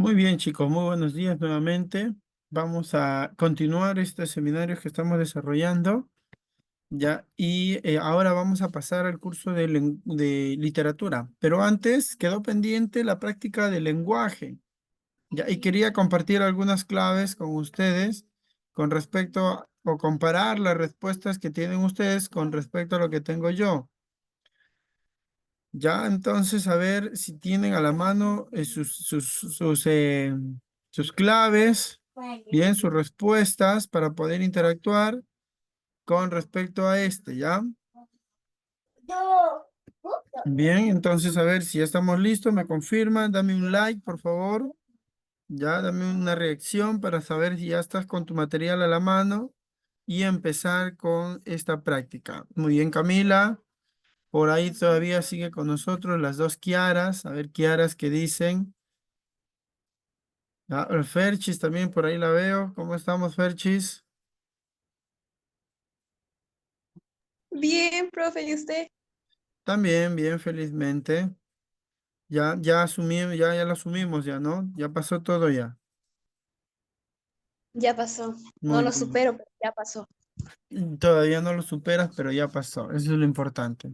Muy bien, chicos, muy buenos días nuevamente. Vamos a continuar este seminario que estamos desarrollando, ¿ya? Y ahora vamos a pasar al curso de literatura. Pero antes quedó pendiente la práctica del lenguaje, ¿ya? Y quería compartir algunas claves con ustedes con respecto o comparar las respuestas que tienen ustedes con respecto a lo que tengo yo. Ya, entonces, a ver si tienen a la mano sus claves, bien, sus respuestas para poder interactuar con respecto a este, ¿ya? Bien, entonces, a ver si ya estamos listos, me confirman, dame un like, por favor, ya, dame una reacción para saber si ya estás con tu material a la mano y empezar con esta práctica. Muy bien, Camila. Por ahí todavía sigue con nosotros las dos Kiaras. A ver, Kiaras, ¿qué dicen? Ah, el Ferchis también por ahí la veo. ¿Cómo estamos, Ferchis? Bien, profe, ¿y usted? También, bien, felizmente. Ya asumimos, ya lo asumimos, ya, ¿no? Ya pasó todo ya. Ya pasó. No Muy lo bien. supero, pero ya pasó. Todavía no lo superas, pero ya pasó. Eso es lo importante.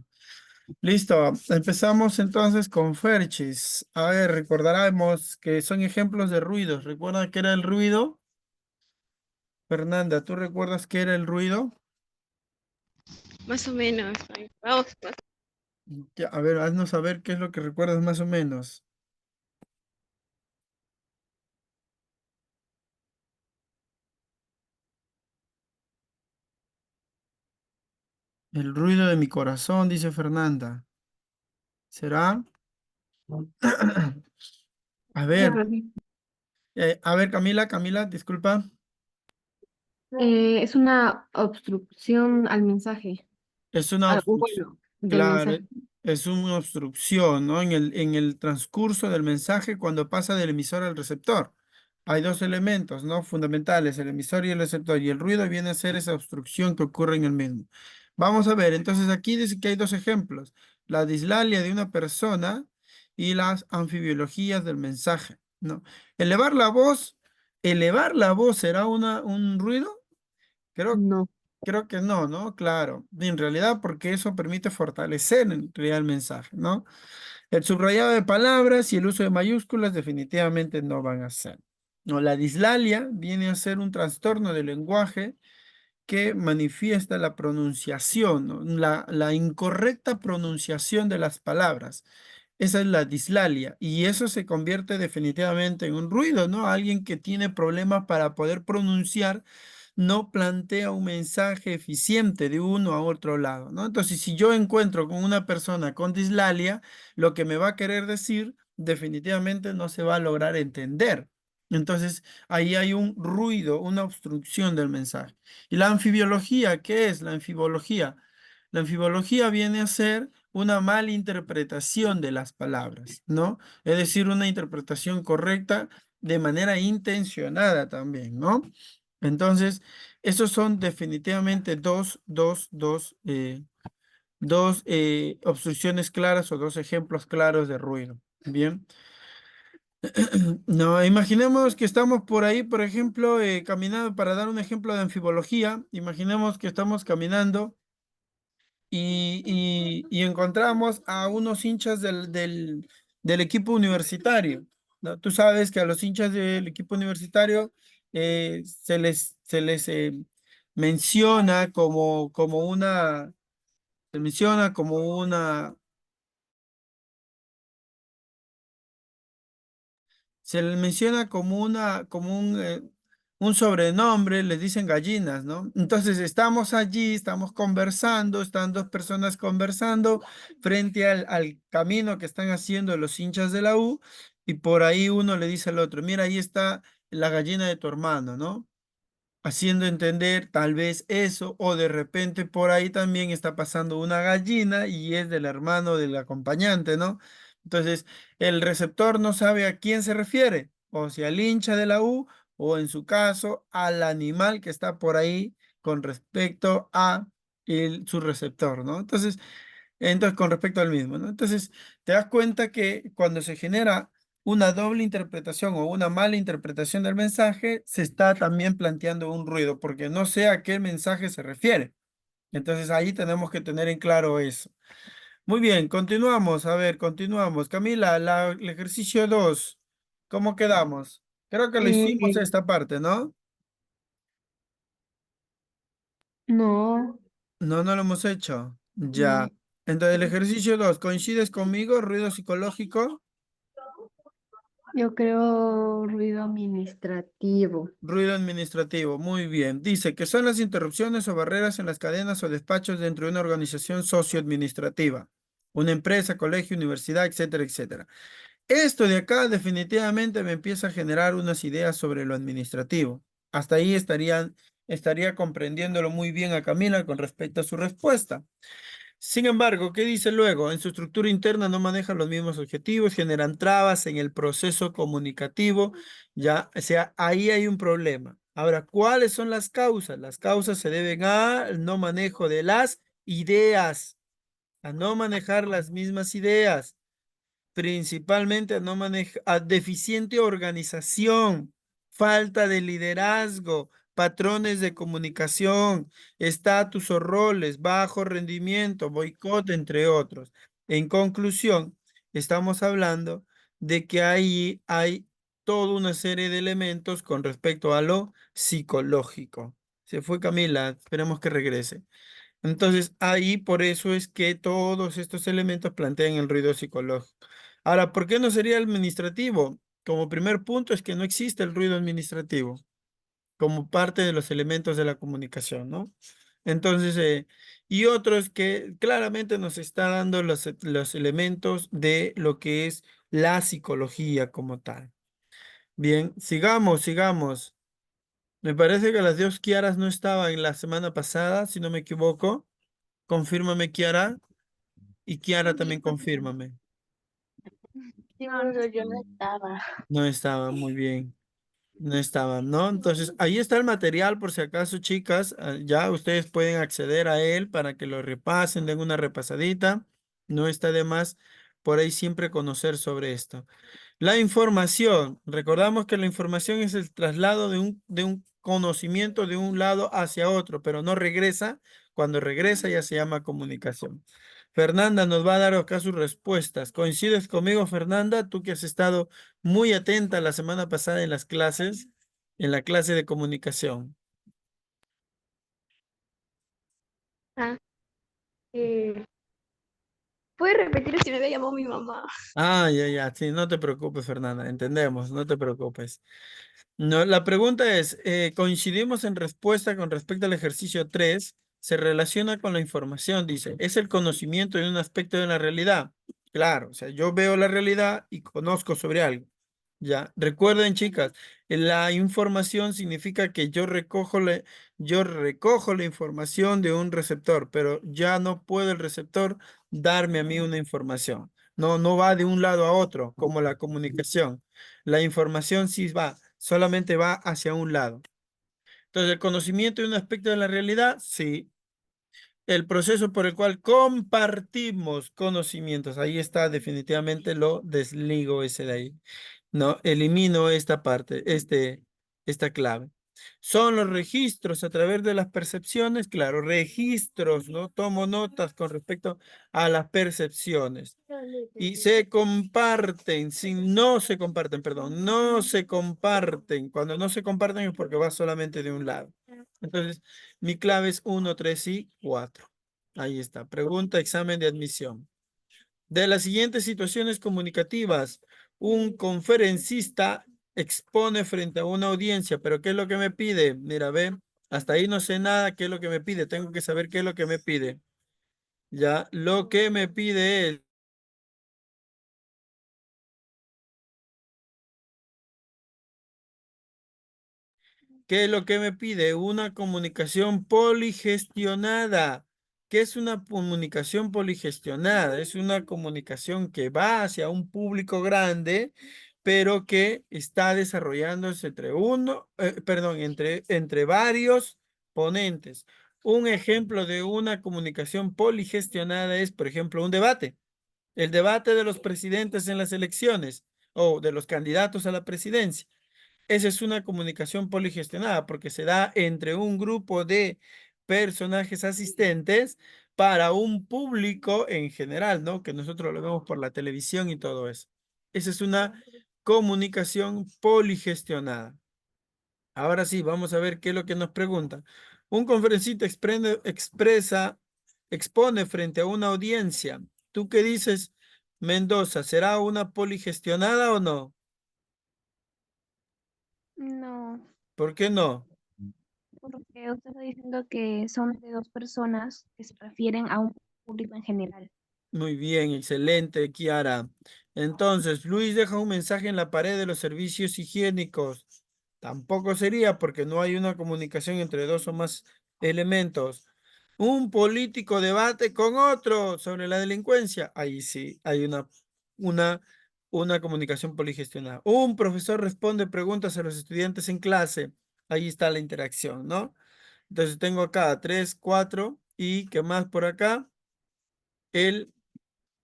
Listo. Empezamos entonces con Ferchis. A ver, recordaremos que son ejemplos de ruidos. ¿Recuerda qué era el ruido? Fernanda, ¿tú recuerdas qué era el ruido? Más o menos. Ay, vamos, pues. Ya, a ver, haznos saber qué es lo que recuerdas más o menos. El ruido de mi corazón, dice Fernanda. ¿Será? Ya, A ver, profe. Camila, disculpa. Es una obstrucción al mensaje, Es una obstrucción, bueno, del claro, mensaje. es una obstrucción, ¿no? En el transcurso del mensaje cuando pasa del emisor al receptor. Hay dos elementos, ¿no? Fundamentales, el emisor y el receptor. Y el ruido viene a ser esa obstrucción que ocurre en el mismo. Vamos a ver, entonces aquí dice que hay dos ejemplos. La dislalia de una persona y las anfibiologías del mensaje, ¿no? Elevar la voz, elevar la voz será un ruido. Creo No, Creo que no, ¿no? Claro, en realidad porque eso permite fortalecer en realidad el mensaje, ¿no? El subrayado de palabras y el uso de mayúsculas definitivamente no van a ser. No, la dislalia viene a ser un trastorno del lenguaje que manifiesta la pronunciación, ¿no? La incorrecta pronunciación de las palabras. Esa es la dislalia y eso se convierte definitivamente en un ruido, ¿no? Alguien que tiene problemas para poder pronunciar no plantea un mensaje eficiente de uno a otro lado, ¿no? Entonces, si yo encuentro con una persona con dislalia, lo que me va a querer decir definitivamente no se va a lograr entender. Entonces, ahí hay un ruido, una obstrucción del mensaje. ¿Y la anfibiología? ¿Qué es la anfibología? La anfibología viene a ser una mala interpretación de las palabras, ¿no? Es decir, una interpretación correcta de manera intencionada también, ¿no? Entonces, esos son definitivamente dos obstrucciones claras o dos ejemplos claros de ruido. Bien. No, imaginemos que estamos por ahí, por ejemplo, caminando, para dar un ejemplo de anfibología, imaginemos que estamos caminando y encontramos a unos hinchas del equipo universitario, ¿no? Tú sabes que a los hinchas del equipo universitario se les menciona se menciona como una Se les menciona como un sobrenombre, les dicen gallinas, ¿no? Entonces estamos allí, estamos conversando, están dos personas conversando frente al camino que están haciendo los hinchas de la U, y por ahí uno le dice al otro, mira, ahí está la gallina de tu hermano, ¿no? Haciendo entender tal vez eso, o de repente por ahí también está pasando una gallina y es del hermano del acompañante, ¿no? Entonces, el receptor no sabe a quién se refiere, o si al hincha de la U, o en su caso, al animal que está por ahí con respecto a su receptor, ¿no? Entonces, con respecto al mismo, ¿no? Entonces, te das cuenta que cuando se genera una doble interpretación o una mala interpretación del mensaje, se está también planteando un ruido, porque no sé a qué mensaje se refiere. Entonces ahí tenemos que tener en claro eso. Muy bien, continuamos. A ver, continuamos. Camila, el ejercicio 2, ¿cómo quedamos? Creo que lo hicimos Eh, esta parte, ¿no? no, No, no lo hemos hecho. Ya. no. Entonces, el ejercicio 2, ¿coincides conmigo? Ruido psicológico. Yo creo ruido administrativo. Ruido administrativo, muy bien. Dice que son las interrupciones o barreras en las cadenas o despachos dentro de una organización socioadministrativa, una empresa, colegio, universidad, etcétera, etcétera. Esto de acá definitivamente me empieza a generar unas ideas sobre lo administrativo. Hasta ahí estaría comprendiéndolo muy bien a Camila con respecto a su respuesta. Sin embargo, ¿qué dice luego? En su estructura interna no maneja los mismos objetivos, generan trabas en el proceso comunicativo, ya, o sea, ahí hay un problema. Ahora, ¿cuáles son las causas? Las causas se deben al no manejo de las ideas, a no manejar las mismas ideas, principalmente a no manejar, a deficiente organización, falta de liderazgo, patrones de comunicación, estatus o roles, bajo rendimiento, boicot, entre otros. En conclusión, estamos hablando de que ahí hay toda una serie de elementos con respecto a lo psicológico. Se fue Camila, esperemos que regrese. Entonces, ahí por eso es que todos estos elementos plantean el ruido psicológico. Ahora, ¿por qué no sería administrativo? Como primer punto es que no existe el ruido administrativo como parte de los elementos de la comunicación, ¿no? Entonces, y otro es que claramente nos está dando los elementos de lo que es la psicología como tal. Bien, sigamos, sigamos. Me parece que las dos Kiaras no estaban la semana pasada, si no me equivoco. Confírmame, Kiara. Y Kiara también confírmame. Sí, pero yo no estaba. No estaba muy bien. No estaba, ¿no? Entonces, ahí está el material por si acaso, chicas. Ya ustedes pueden acceder a él para que lo repasen, den una repasadita. No está de más por ahí siempre conocer sobre esto. La información. Recordamos que la información es el traslado de un conocimiento de un lado hacia otro, pero no regresa. Cuando regresa ya se llama comunicación. Fernanda nos va a dar acá sus respuestas. ¿Coincides conmigo, Fernanda? Tú que has estado muy atenta la semana pasada en las clases, en la clase de comunicación. Ah, eh, ¿puedes repetir si me había llamado mi mamá? Ah, ya, ya, sí, no te preocupes, Fernanda, entendemos, no te preocupes. No, la pregunta es, coincidimos en respuesta con respecto al ejercicio 3. Se relaciona con la información, dice, es el conocimiento de un aspecto de la realidad. Claro, o sea, yo veo la realidad y conozco sobre algo. Ya, recuerden, chicas, la información significa que yo recojo la información de un receptor, pero ya no puede el receptor darme a mí una información. No, no va de un lado a otro, como la comunicación. La información sí va, solamente va hacia un lado. Entonces, el conocimiento de un aspecto de la realidad, sí. El proceso por el cual compartimos conocimientos, ahí está, definitivamente lo desligo ese de ahí. No, elimino esta parte, esta clave. Son los registros a través de las percepciones, claro, registros, ¿no? Tomo notas con respecto a las percepciones. Y se comparten, si no se comparten, perdón, no se comparten. Cuando no se comparten es porque va solamente de un lado. Entonces, mi clave es 1, 3 y 4. Ahí está. Pregunta, examen de admisión. De las siguientes situaciones comunicativas, un conferencista expone frente a una audiencia, pero ¿qué es lo que me pide? Mira, ve, hasta ahí no sé nada, ¿qué es lo que me pide? Tengo que saber qué es lo que me pide. Ya, lo que me pide es ¿qué es lo que me pide? Una comunicación poligestionada. ¿Qué es una comunicación poligestionada? Es una comunicación que va hacia un público grande, pero que está desarrollándose entre varios ponentes. Un ejemplo de una comunicación poligestionada es, por ejemplo, un debate. El debate de los presidentes en las elecciones. o de los candidatos a la presidencia. Esa es una comunicación poligestionada porque se da entre un grupo de personajes asistentes para un público en general, ¿no? Que nosotros lo vemos por la televisión y todo eso. Esa es una comunicación poligestionada. Ahora sí, vamos a ver qué es lo que nos pregunta. Un conferencista expone frente a una audiencia. ¿Tú qué dices, Mendoza? ¿Será una poligestionada o no? No, ¿Por qué no? porque usted está diciendo que son de dos personas que se refieren a un público en general. Muy bien, excelente, Kiara. Entonces, Luis deja un mensaje en la pared de los servicios higiénicos. Tampoco sería porque no hay una comunicación entre dos o más elementos. Un político debate con otro sobre la delincuencia. Ahí sí, hay una, una comunicación poligestionada. Un profesor responde preguntas a los estudiantes en clase. Ahí está la interacción, ¿no? Entonces tengo acá 3, 4 y ¿qué más por acá? El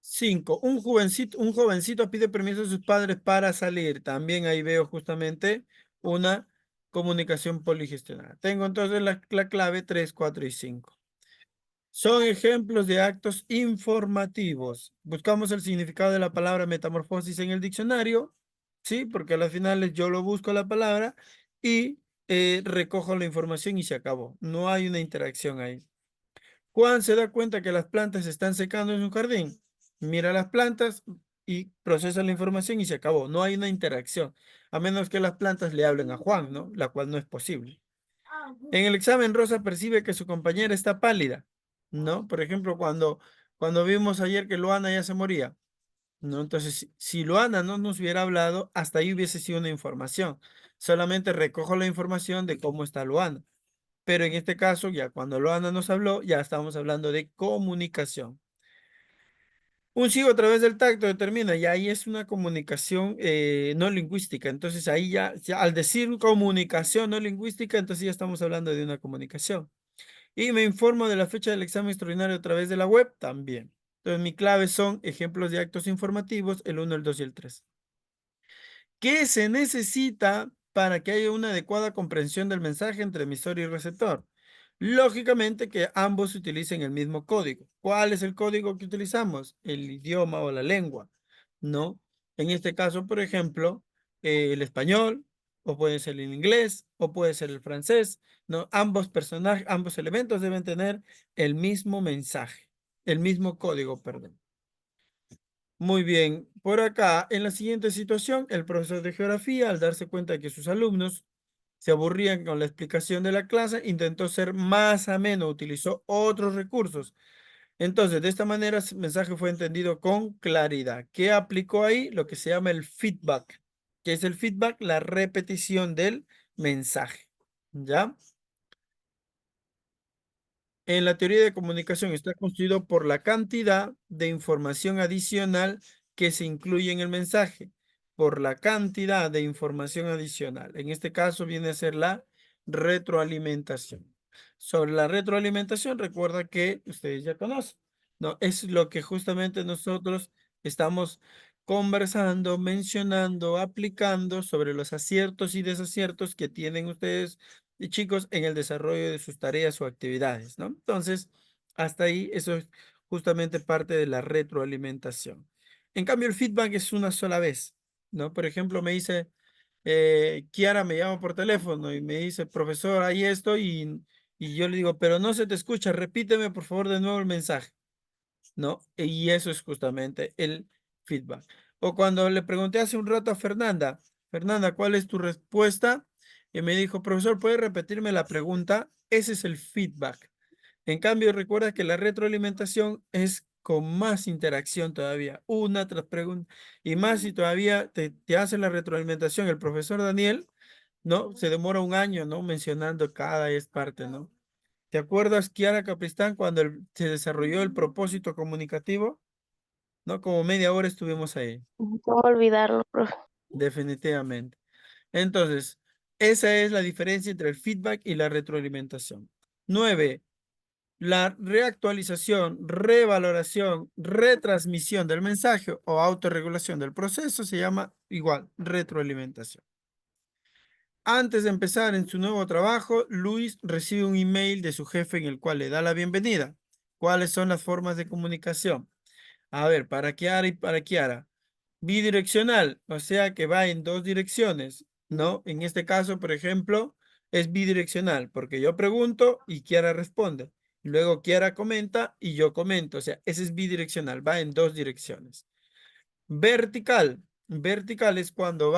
5. Un jovencito pide permiso a sus padres para salir. También ahí veo justamente una comunicación poligestionada. Tengo entonces la clave 3, 4 y 5. Son ejemplos de actos informativos. Buscamos el significado de la palabra metamorfosis en el diccionario, ¿sí? Porque a las finales yo lo busco la palabra y recojo la información y se acabó. No hay una interacción ahí. Juan se da cuenta que las plantas se están secando en su jardín. Mira las plantas y procesa la información y se acabó. No hay una interacción, a menos que las plantas le hablen a Juan, ¿no? La cual no es posible. En el examen, Rosa percibe que su compañera está pálida, ¿no? Por ejemplo, cuando vimos ayer que Luana ya se moría, ¿no? Entonces, si Luana no nos hubiera hablado, hasta ahí hubiese sido una información. Solamente recojo la información de cómo está Luana. Pero en este caso, ya cuando Luana nos habló, ya estamos hablando de comunicación. Un sigo a través del tacto determina, y ahí es una comunicación no lingüística. Entonces ahí ya al decir comunicación no lingüística, entonces ya estamos hablando de una comunicación. Y me informo de la fecha del examen extraordinario a través de la web también. Entonces mi clave son ejemplos de actos informativos, el 1, el 2 y el 3. ¿Qué se necesita para que haya una adecuada comprensión del mensaje entre emisor y receptor? Lógicamente que ambos utilicen el mismo código. ¿Cuál es el código que utilizamos? El idioma o la lengua, ¿no? En este caso, por ejemplo, el español, o puede ser el inglés, o puede ser el francés, ¿no? Ambos personajes, ambos elementos deben tener el mismo mensaje, el mismo código, perdón. Muy bien, por acá, en la siguiente situación, el profesor de geografía, al darse cuenta de que sus alumnos se aburrían con la explicación de la clase, intentó ser más ameno, utilizó otros recursos. Entonces, de esta manera, el mensaje fue entendido con claridad. ¿Qué aplicó ahí? Lo que se llama el feedback. ¿Qué es el feedback? La repetición del mensaje. ¿Ya? En la teoría de comunicación está constituido por la cantidad de información adicional que se incluye en el mensaje, por la cantidad de información adicional. En este caso viene a ser la retroalimentación. Sobre la retroalimentación, recuerda que ustedes ya conocen, ¿no? Es lo que justamente nosotros estamos conversando, mencionando, aplicando sobre los aciertos y desaciertos que tienen ustedes y chicos en el desarrollo de sus tareas o actividades, ¿no? Entonces, hasta ahí eso es justamente parte de la retroalimentación. En cambio, el feedback es una sola vez, ¿no? Por ejemplo, me dice, Kiara me llama por teléfono y me dice, profesor, hay esto y yo le digo, pero no se te escucha, repíteme por favor de nuevo el mensaje, ¿no? Y eso es justamente el feedback. O cuando le pregunté hace un rato a Fernanda, Fernanda, ¿cuál es tu respuesta? Y me dijo, profesor, ¿puede repetirme la pregunta? Ese es el feedback. En cambio, recuerda que la retroalimentación es con más interacción todavía, una tras pregunta, y más si todavía te hace la retroalimentación el profesor Daniel, ¿no? Se demora un año, ¿no? Mencionando cada es parte, ¿no? ¿Te acuerdas, Kiara Capristán, cuando se desarrolló el propósito comunicativo? ¿No? Como media hora estuvimos ahí, ¿Cómo olvidarlo, profe? definitivamente. Entonces, esa es la diferencia entre el feedback y la retroalimentación. 9. La reactualización, revaloración, retransmisión del mensaje o autorregulación del proceso se llama igual retroalimentación. Antes de empezar en su nuevo trabajo, Luis recibe un email de su jefe en el cual le da la bienvenida. ¿Cuáles son las formas de comunicación? A ver, para Kiara y para Kiara. Bidireccional, o sea que va en dos direcciones, ¿no? En este caso, por ejemplo, es bidireccional, porque yo pregunto y Kiara responde. Luego Kiara comenta y yo comento, o sea, ese es bidireccional, va en dos direcciones. Vertical, vertical es cuando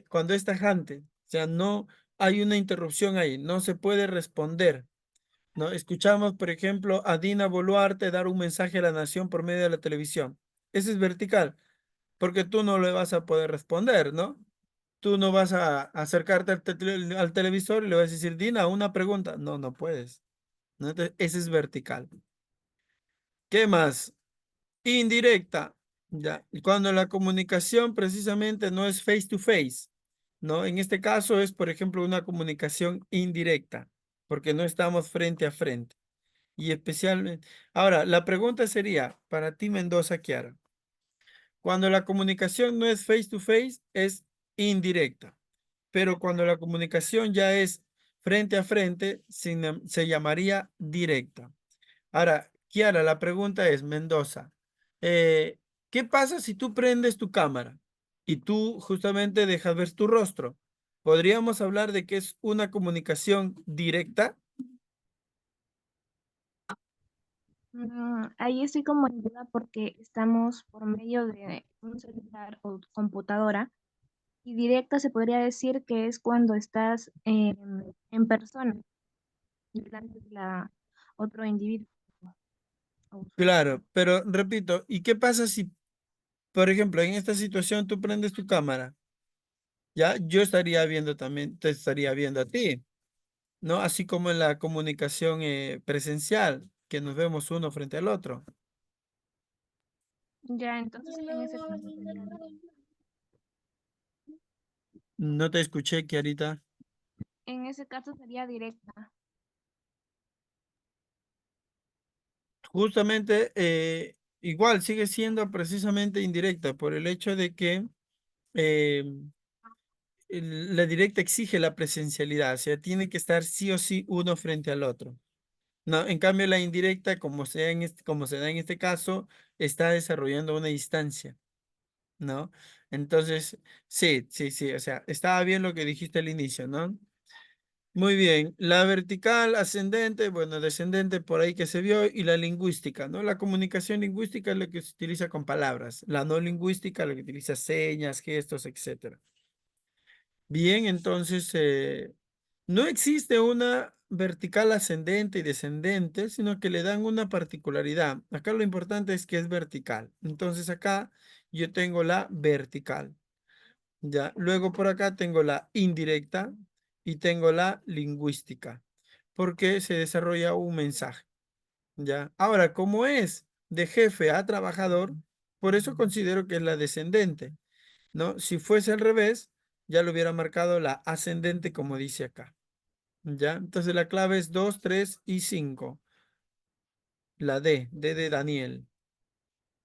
cuando es tajante, o sea, no hay una interrupción ahí, no se puede responder, ¿no? Escuchamos, por ejemplo, a Dina Boluarte dar un mensaje a la nación por medio de la televisión. Ese es vertical, porque tú no le vas a poder responder, ¿no? Tú no vas a acercarte al televisor y le vas a decir, Dina, una pregunta. No, no puedes, ¿no? Entonces, ese es vertical. ¿Qué más? Indirecta, ya. Y cuando la comunicación precisamente no es face to face, ¿no? En este caso es, por ejemplo, una comunicación indirecta, porque no estamos frente a frente. Y especialmente, ahora, la pregunta sería, para ti, Mendoza, Kiara, cuando la comunicación no es face to face, es indirecta, pero cuando la comunicación ya es frente a frente, se llamaría directa. Ahora, Kiara, la pregunta es, Mendoza, eh, ¿qué pasa si tú prendes tu cámara y tú justamente dejas ver tu rostro? ¿Podríamos hablar de que es una comunicación directa? Ahí estoy como en duda porque estamos por medio de un celular o computadora y directa se podría decir que es cuando estás en persona delante de la otro individuo o usuario. Claro, pero repito, ¿y qué pasa si, por ejemplo, en esta situación tú prendes tu cámara? Ya, yo estaría viendo también, te estaría viendo a ti, ¿no? Así como en la comunicación presencial, que nos vemos uno frente al otro. Ya, entonces en ese caso sería, No te escuché, Kiarita. en ese caso sería directa. Justamente, igual sigue siendo precisamente indirecta por el hecho de que eh, la directa exige la presencialidad, o sea, tiene que estar sí o sí uno frente al otro. No, en cambio, la indirecta, como se da en este caso, está desarrollando una distancia, ¿no? Entonces, sí, sí, sí, o sea, estaba bien lo que dijiste al inicio, ¿no? Muy bien, la vertical, ascendente, bueno, descendente por ahí que se vio, y la lingüística, ¿no? La comunicación lingüística es lo que se utiliza con palabras, la no lingüística, lo que utiliza señas, gestos, etcétera. Bien, entonces, no existe una vertical ascendente y descendente, sino que le dan una particularidad. Acá lo importante es que es vertical. Entonces acá yo tengo la vertical. Ya, luego por acá tengo la indirecta y tengo la lingüística, porque se desarrolla un mensaje. Ya, ahora, como es de jefe a trabajador, por eso considero que es la descendente, ¿no? Si fuese al revés, ya lo hubiera marcado la ascendente, como dice acá. Ya, entonces la clave es 2, 3 y 5. La D de Daniel.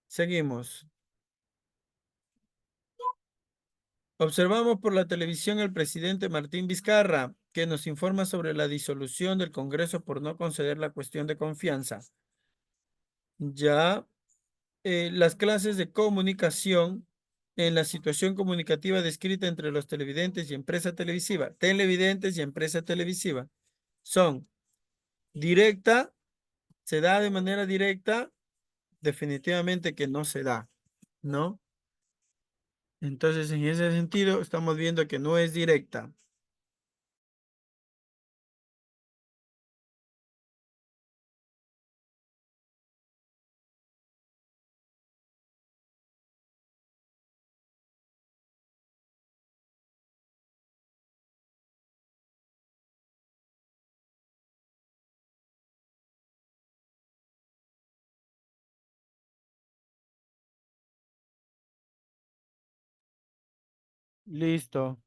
Seguimos. Observamos por la televisión al presidente Martín Vizcarra, que nos informa sobre la disolución del Congreso por no conceder la cuestión de confianza. Ya, las clases de comunicación en la situación comunicativa descrita entre los televidentes y empresa televisiva. Televidentes y empresa televisiva son directa, se da de manera directa, definitivamente que no se da, ¿no? Entonces, en ese sentido, estamos viendo que no es directa. Listo.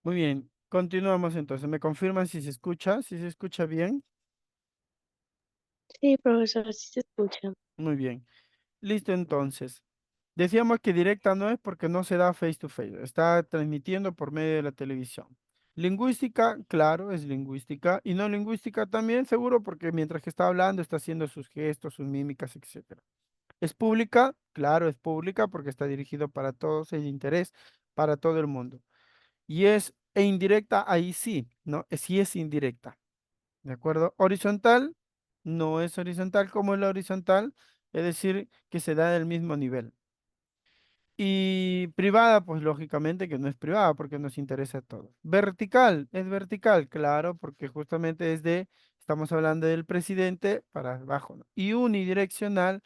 Muy bien. Continuamos entonces. ¿Me confirman si se escucha? ¿Si se escucha bien? Sí, profesor, sí se escucha. Muy bien. Listo, entonces. Decíamos que directa no es porque no se da face to face, está transmitiendo por medio de la televisión. Lingüística, claro, es lingüística. Y no lingüística también, seguro, porque mientras que está hablando está haciendo sus gestos, sus mímicas, etcétera. ¿Es pública? Claro, es pública porque está dirigido para todos, es de interés para todo el mundo. Y es indirecta, ahí sí, ¿no? Sí es indirecta. ¿De acuerdo? Horizontal, no es horizontal como es la horizontal, es decir, que se da del mismo nivel. Y privada, pues lógicamente que no es privada porque nos interesa a todos. Vertical, es vertical, claro, porque justamente estamos hablando del presidente para abajo, ¿no? Y unidireccional,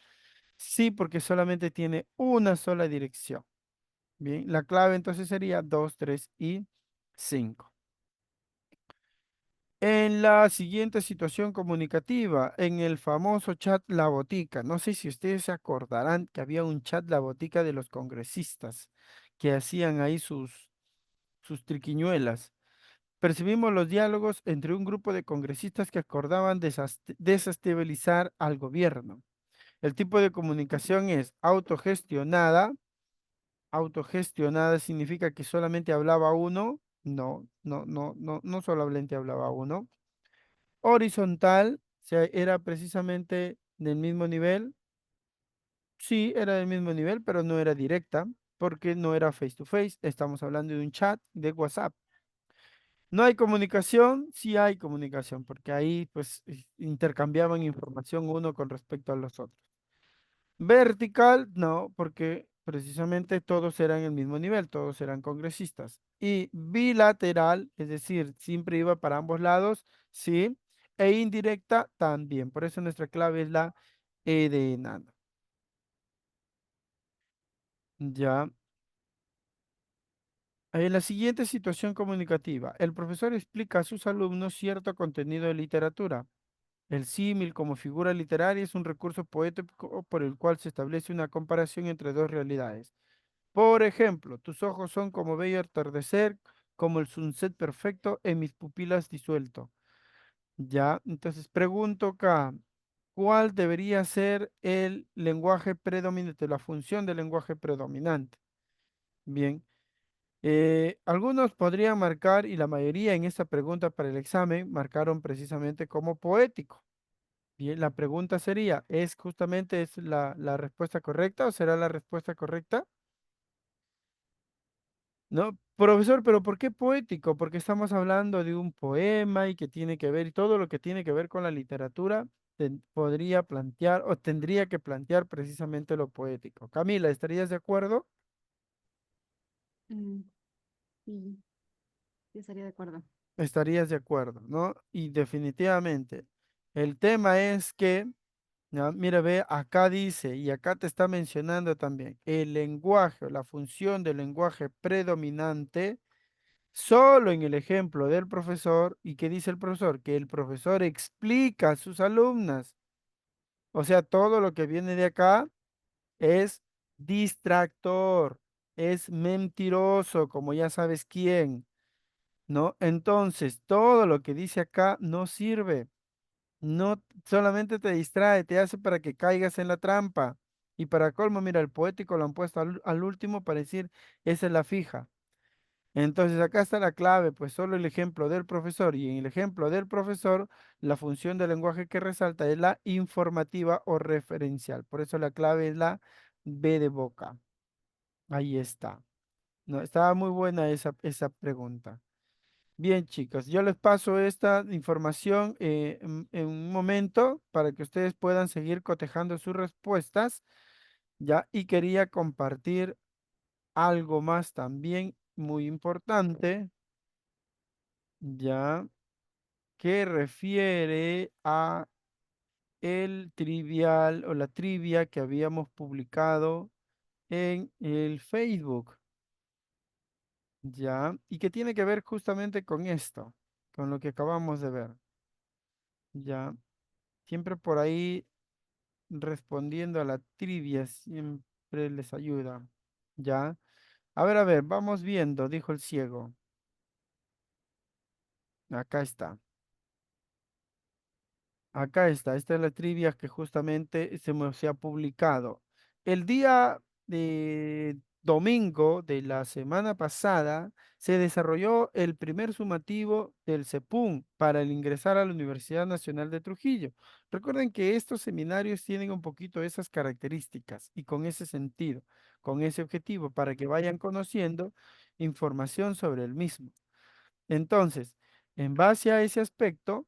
sí, porque solamente tiene una sola dirección. Bien, la clave entonces sería 2, 3 y 5. En la siguiente situación comunicativa, en el famoso chat La Botica, no sé si ustedes se acordarán que había un chat La Botica de los congresistas que hacían ahí sus triquiñuelas. Percibimos los diálogos entre un grupo de congresistas que acordaban desestabilizar al gobierno. El tipo de comunicación es autogestionada. Autogestionada significa que solamente hablaba uno. No, no, no, no, no solamente hablaba uno. Horizontal, o sea, era precisamente del mismo nivel. Sí, era del mismo nivel, pero no era directa, porque no era face to face. Estamos hablando de un chat de WhatsApp. ¿No hay comunicación? Sí hay comunicación, porque ahí pues intercambiaban información uno con respecto a los otros. Vertical, no, porque precisamente todos eran el mismo nivel, todos eran congresistas. Y bilateral, es decir, siempre iba para ambos lados, sí. E indirecta también. Por eso nuestra clave es la E de enano. Ya. En la siguiente situación comunicativa, el profesor explica a sus alumnos cierto contenido de literatura. El símil como figura literaria es un recurso poético por el cual se establece una comparación entre dos realidades. Por ejemplo, tus ojos son como bello atardecer, como el sunset perfecto en mis pupilas disuelto. Ya, entonces pregunto acá, ¿cuál debería ser el lenguaje predominante, la función del lenguaje predominante? Bien, algunos podrían marcar, y la mayoría en esta pregunta para el examen marcaron precisamente como poético. Bien, la pregunta sería, ¿es justamente la respuesta correcta o será la respuesta correcta? No, profesor, pero ¿por qué poético? Porque estamos hablando de un poema y que tiene que ver, y todo lo que tiene que ver con la literatura podría plantear o tendría que plantear precisamente lo poético. Camila, ¿estarías de acuerdo? Mm, sí, sí estaría de acuerdo. Estarías de acuerdo, ¿no? Y definitivamente, el tema es que, ¿no? Mira, ve, acá dice, y acá te está mencionando también, el lenguaje o la función del lenguaje predominante. Solo en el ejemplo del profesor, ¿y qué dice el profesor? Que el profesor explica a sus alumnas. O sea, todo lo que viene de acá es distractor, es mentiroso, como ya sabes quién, ¿no? Entonces, todo lo que dice acá no sirve. No solamente te distrae, te hace para que caigas en la trampa. Y para colmo, mira, el poético lo han puesto al último para decir, esa es la fija. Entonces acá está la clave, pues solo el ejemplo del profesor y en el ejemplo del profesor, la función del lenguaje que resalta es la informativa o referencial. Por eso la clave es la B de boca. Ahí está. No, estaba muy buena esa pregunta. Bien, chicos, yo les paso esta información en un momento para que ustedes puedan seguir cotejando sus respuestas, ¿ya? Y quería compartir algo más también muy importante, ¿ya? Que refiere a el trivial o la trivia que habíamos publicado en el Facebook, ¿ya? Y que tiene que ver justamente con esto, con lo que acabamos de ver, ¿ya? Siempre por ahí respondiendo a la trivia siempre les ayuda, ¿ya? A ver, vamos viendo, dijo el ciego. Acá está. Acá está, esta es la trivia que justamente se ha publicado. El día de domingo de la semana pasada se desarrolló el primer sumativo del CEPUM para el ingresar a la Universidad Nacional de Trujillo. Recuerden que estos seminarios tienen un poquito esas características y con ese sentido, con ese objetivo, para que vayan conociendo información sobre el mismo. Entonces, en base a ese aspecto,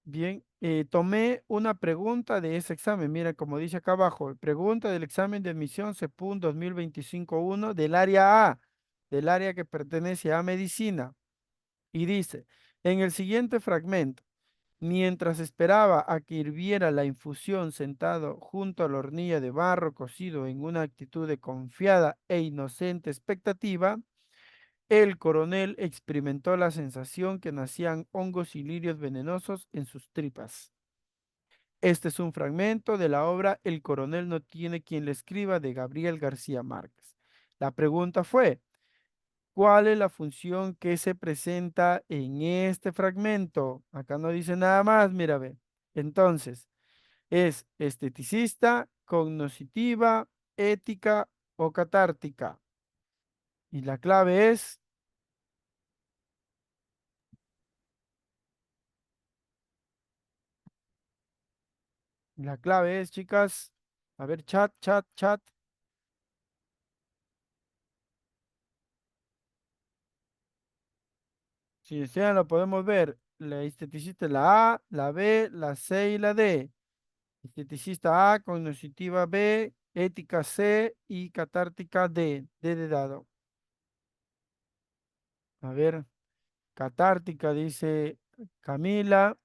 bien, tomé una pregunta de ese examen. Mira, como dice acá abajo, pregunta del examen de admisión CEPUN 2025-1 del área A, del área que pertenece a medicina. Y dice, en el siguiente fragmento, mientras esperaba a que hirviera la infusión sentado junto a la hornilla de barro cocido en una actitud de confiada e inocente expectativa, el coronel experimentó la sensación que nacían hongos y lirios venenosos en sus tripas. Este es un fragmento de la obra El coronel no tiene quien le escriba de Gabriel García Márquez. La pregunta fue, ¿cuál es la función que se presenta en este fragmento? Acá no dice nada más, mira, ve. Entonces, ¿es esteticista, cognoscitiva, ética o catártica? Y la clave es, chicas, a ver, chat, chat, chat. Si desean, lo podemos ver. La esteticista es la A, la B, la C y la D. Esteticista A, cognitiva B, ética C y catártica D. D de dado. A ver, catártica dice Camila.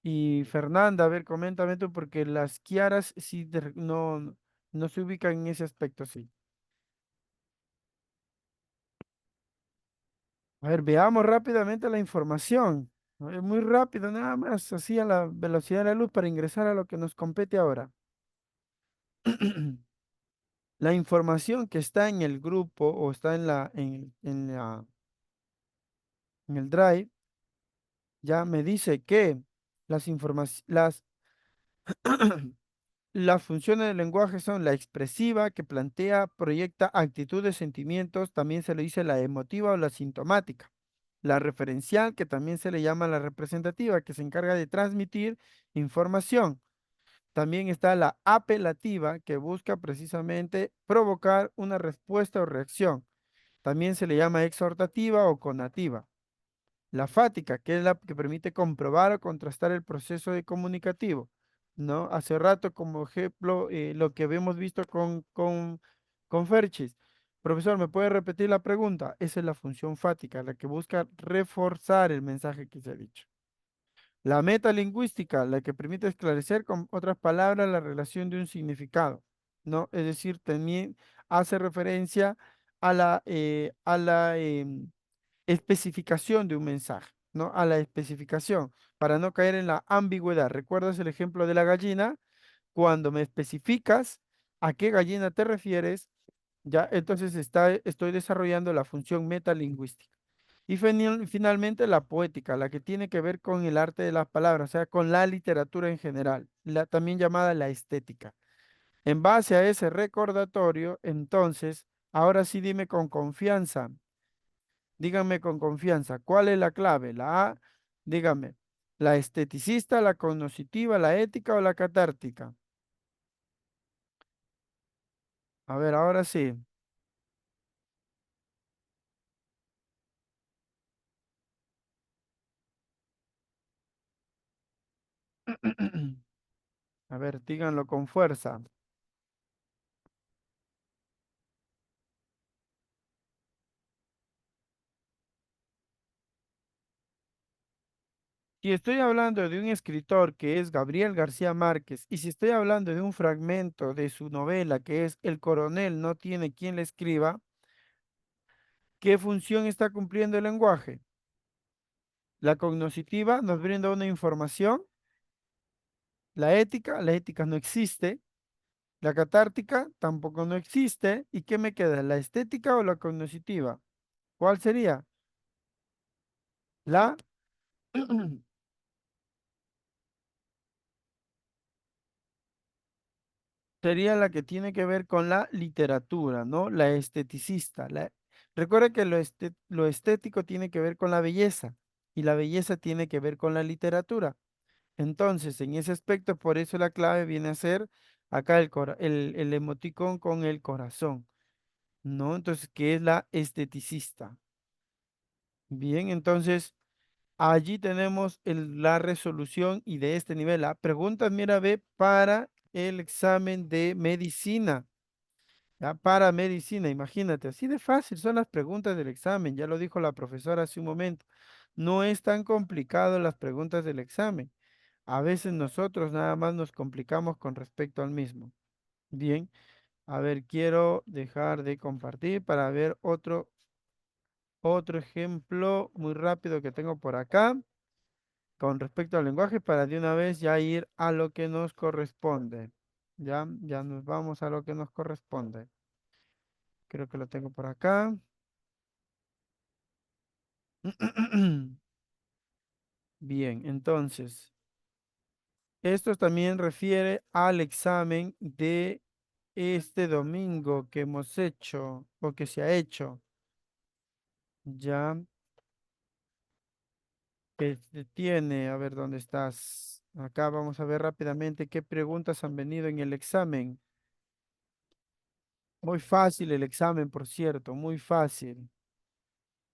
Y Fernanda, a ver, coméntame tú, porque las Kiaras sí no se ubican en ese aspecto, sí. A ver, veamos rápidamente la información. A ver, muy rápido, nada más, así a la velocidad de la luz para ingresar a lo que nos compete ahora. La información que está en el grupo o está en el Drive ya me dice que las funciones del lenguaje son la expresiva, que plantea, proyecta actitudes, sentimientos, también se le dice la emotiva o la sintomática. La referencial, que también se le llama la representativa, que se encarga de transmitir información. También está la apelativa, que busca precisamente provocar una respuesta o reacción. También se le llama exhortativa o conativa. La fática, que es la que permite comprobar o contrastar el proceso de comunicativo, ¿no? Hace rato, como ejemplo, lo que habíamos visto con Ferchis. Profesor, ¿me puede repetir la pregunta? Esa es la función fática, la que busca reforzar el mensaje que se ha dicho. La metalingüística, la que permite esclarecer con otras palabras la relación de un significado, ¿no? Es decir, también hace referencia a la especificación de un mensaje, ¿no? A la especificación, para no caer en la ambigüedad. ¿Recuerdas el ejemplo de la gallina? Cuando me especificas a qué gallina te refieres, ya entonces estoy desarrollando la función metalingüística. Y finalmente la poética, la que tiene que ver con el arte de las palabras, o sea, con la literatura en general, también llamada la estética. En base a ese recordatorio, entonces, ahora sí dime con confianza, díganme con confianza, ¿cuál es la clave? La A, dígame, ¿la esteticista, la cognoscitiva, la ética o la catártica? A ver, ahora sí. A ver, díganlo con fuerza. Si estoy hablando de un escritor que es Gabriel García Márquez y si estoy hablando de un fragmento de su novela que es El coronel no tiene quien le escriba, ¿qué función está cumpliendo el lenguaje? La cognoscitiva nos brinda una información, la ética no existe, la catártica tampoco no existe, ¿y qué me queda? ¿La estética o la cognoscitiva? ¿Cuál sería? La sería la que tiene que ver con la literatura, ¿no? La esteticista. Recuerda que lo estético tiene que ver con la belleza y la belleza tiene que ver con la literatura. Entonces, en ese aspecto, por eso la clave viene a ser acá el emoticón con el corazón, ¿no? Entonces, ¿qué es la esteticista? Bien, entonces, allí tenemos la resolución y de este nivel. La pregunta, mira, ve, para el examen de medicina. Ya, para medicina, imagínate, así de fácil son las preguntas del examen, ya lo dijo la profesora hace un momento. No es tan complicado las preguntas del examen. A veces nosotros nada más nos complicamos con respecto al mismo. Bien, a ver, quiero dejar de compartir para ver otro ejemplo muy rápido que tengo por acá con respecto al lenguaje para de una vez ya ir a lo que nos corresponde. Ya nos vamos a lo que nos corresponde. Creo que lo tengo por acá. Bien, entonces, esto también refiere al examen de este domingo que hemos hecho o que se ha hecho. Ya, que tiene, a ver dónde estás. Acá vamos a ver rápidamente qué preguntas han venido en el examen. Muy fácil el examen, por cierto, muy fácil.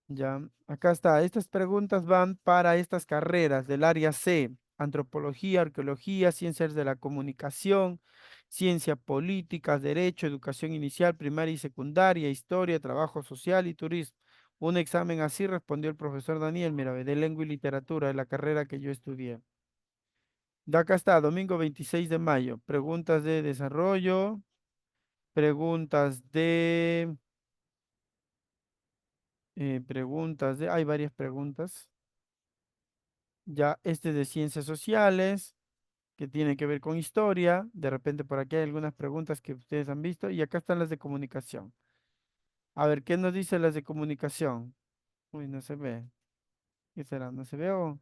Ya, acá está. Estas preguntas van para estas carreras del área C: antropología, arqueología, ciencias de la comunicación, ciencia política, derecho, educación inicial, primaria y secundaria, historia, trabajo social y turismo. Un examen así respondió el profesor Daniel Mirabe, de lengua y literatura, de la carrera que yo estudié. De acá está, domingo 26 de mayo. Preguntas de desarrollo, hay varias preguntas. Ya este de ciencias sociales, que tiene que ver con historia. De repente por aquí hay algunas preguntas que ustedes han visto. Y acá están las de comunicación. A ver, ¿qué nos dice las de comunicación? Uy, no se ve. ¿Qué será? ¿No se ve o?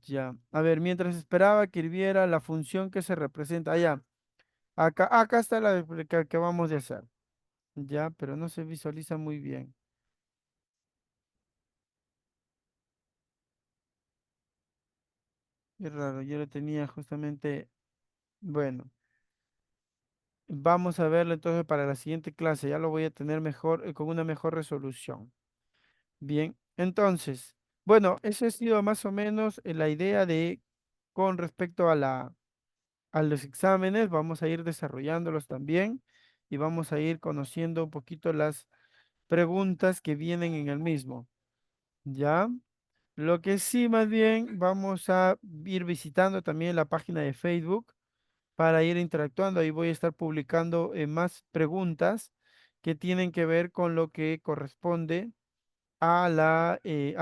Ya. A ver, mientras esperaba que hirviera la función que se representa allá. Acá está que acabamos de hacer. Ya, pero no se visualiza muy bien. Qué raro, yo lo tenía justamente. Bueno. Vamos a verlo entonces para la siguiente clase. Ya lo voy a tener mejor, con una mejor resolución. Bien, entonces, bueno, esa ha sido más o menos la idea de con respecto a los exámenes. Vamos a ir desarrollándolos también y vamos a ir conociendo un poquito las preguntas que vienen en el mismo. ¿Ya? Lo que sí, más bien, vamos a ir visitando también la página de Facebook para ir interactuando. Ahí voy a estar publicando más preguntas que tienen que ver con lo que corresponde a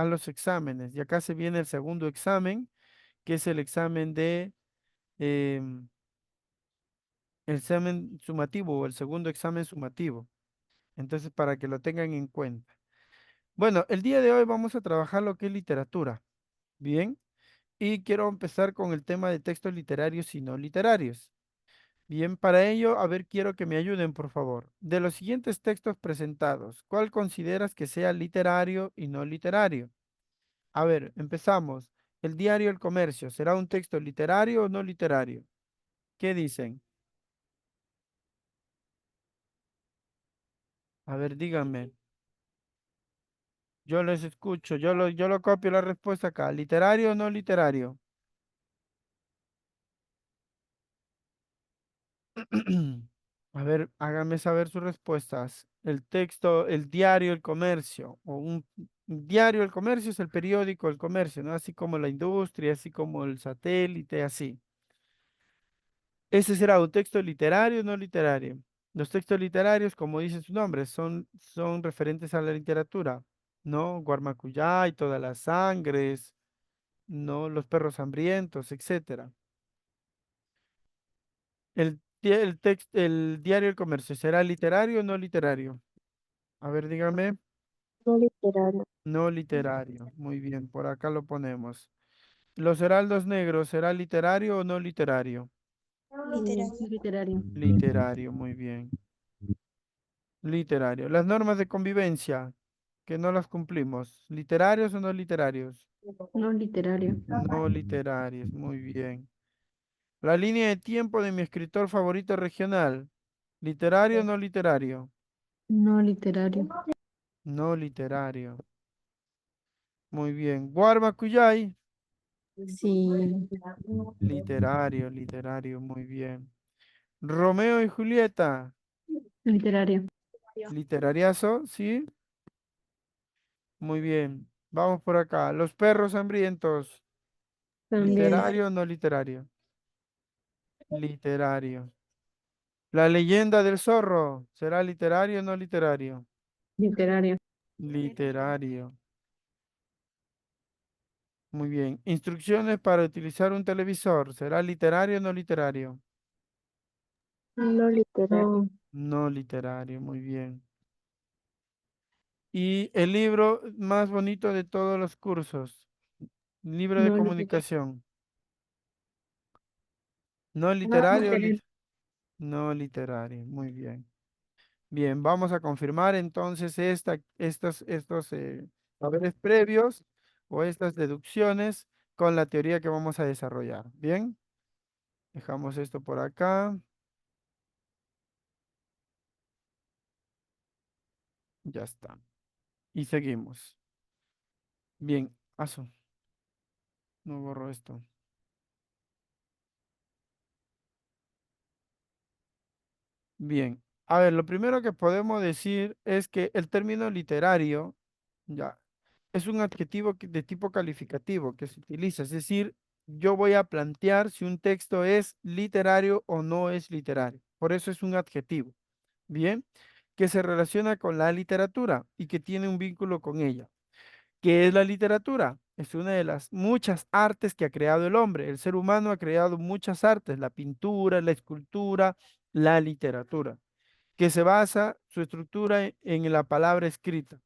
los exámenes. Y acá se viene el segundo examen, que es el examen el examen sumativo o el segundo examen sumativo. Entonces, para que lo tengan en cuenta. Bueno, el día de hoy vamos a trabajar lo que es literatura. Bien, y quiero empezar con el tema de textos literarios y no literarios. Bien, para ello, a ver, quiero que me ayuden, por favor. De los siguientes textos presentados, ¿cuál consideras que sea literario y no literario? A ver, empezamos. El diario El Comercio, ¿será un texto literario o no literario? ¿Qué dicen? A ver, díganme. Yo les escucho, yo lo copio la respuesta acá. ¿Literario o no literario? A ver, háganme saber sus respuestas. El texto, el diario El Comercio, o un diario El Comercio es el periódico El Comercio, ¿no? Así como la industria, así como el satélite, así. Ese será un texto literario o no literario. Los textos literarios, como dice su nombre, son referentes a la literatura, ¿no? Guarmacuyá y todas las sangres, ¿no? Los perros hambrientos, etcétera. El diario El Comercio, ¿será literario o no literario? A ver, dígame. No literario. No literario. Muy bien, por acá lo ponemos. Los heraldos negros, ¿será literario o no literario? Literario. Literario. Literario, muy bien. Literario. Las normas de convivencia, que no las cumplimos. ¿Literarios o no literarios? No literario. No literarios, muy bien. La línea de tiempo de mi escritor favorito regional. ¿Literario o no literario? No literario. No literario. Muy bien. Guarma Cuyay. Sí. Literario, literario, muy bien. Romeo y Julieta. Literario. Literariazo, ¿sí? Muy bien. Vamos por acá. Los perros hambrientos. También. ¿Literario o no literario? Literario. La leyenda del zorro. ¿Será literario o no literario? Literario. Literario. Muy bien. Instrucciones para utilizar un televisor. ¿Será literario o no literario? No literario. No. No literario. Muy bien. Y el libro más bonito de todos los cursos. Libro de No literario. comunicación. No No literario. literario. No literario. Muy bien. Bien, vamos a confirmar entonces estos saberes previos o estas deducciones con la teoría que vamos a desarrollar. Bien, dejamos esto por acá. Ya está. Y seguimos. Bien, no borro esto. Bien, a ver, lo primero que podemos decir es que el término literario, ya, es un adjetivo de tipo calificativo que se utiliza, es decir, yo voy a plantear si un texto es literario o no es literario. Por eso es un adjetivo, bien, que se relaciona con la literatura y que tiene un vínculo con ella. ¿Qué es la literatura? Es una de las muchas artes que ha creado el hombre. El ser humano ha creado muchas artes, la pintura, la escultura, la literatura, que se basa su estructura en la palabra escrita.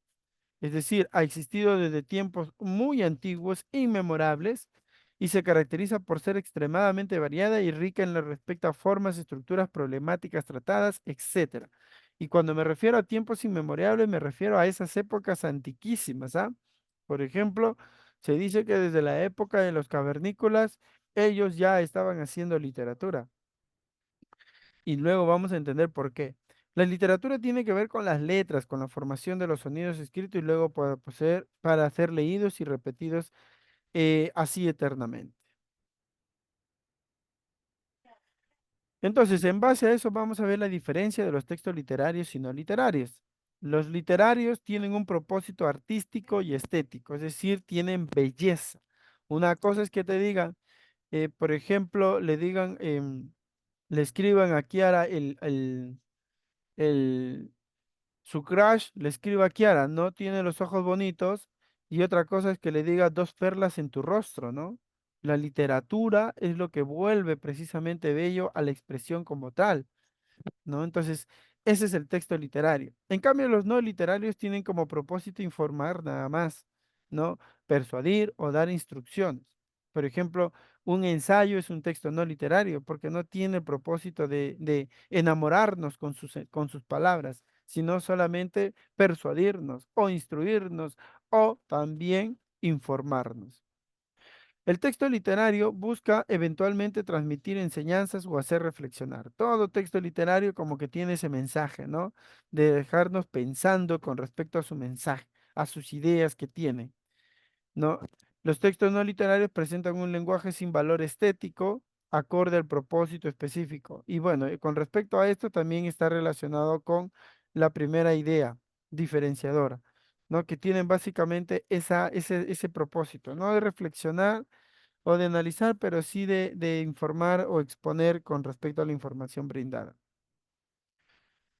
Es decir, ha existido desde tiempos muy antiguos, inmemorables, y se caracteriza por ser extremadamente variada y rica en lo respecto a formas, estructuras, problemáticas tratadas, etcétera. Y cuando me refiero a tiempos inmemorables, me refiero a esas épocas antiquísimas, ¿ah? Por ejemplo, se dice que desde la época de los cavernícolas, ellos ya estaban haciendo literatura. Y luego vamos a entender por qué. La literatura tiene que ver con las letras, con la formación de los sonidos escritos y luego para ser leídos y repetidos así eternamente. Entonces, en base a eso vamos a ver la diferencia de los textos literarios y no literarios. Los literarios tienen un propósito artístico y estético, es decir, tienen belleza. Una cosa es que te digan, por ejemplo, le escriban a Kiara el su crush le escriba a Kiara, no tiene los ojos bonitos, y otra cosa es que le diga dos perlas en tu rostro, ¿no? La literatura es lo que vuelve precisamente bello a la expresión como tal. ¿No? Entonces, ese es el texto literario. En cambio, los no literarios tienen como propósito informar nada más, ¿no? Persuadir o dar instrucciones. Por ejemplo, un ensayo es un texto no literario porque no tiene el propósito de enamorarnos con sus palabras, sino solamente persuadirnos o instruirnos o también informarnos. El texto literario busca eventualmente transmitir enseñanzas o hacer reflexionar. Todo texto literario como que tiene ese mensaje, ¿no? De dejarnos pensando con respecto a su mensaje, a sus ideas que tiene, ¿no? Los textos no literarios presentan un lenguaje sin valor estético, acorde al propósito específico. Y bueno, con respecto a esto también está relacionado con la primera idea diferenciadora, ¿no? Que tienen básicamente ese propósito, ¿no? De reflexionar o de analizar, pero sí de informar o exponer con respecto a la información brindada.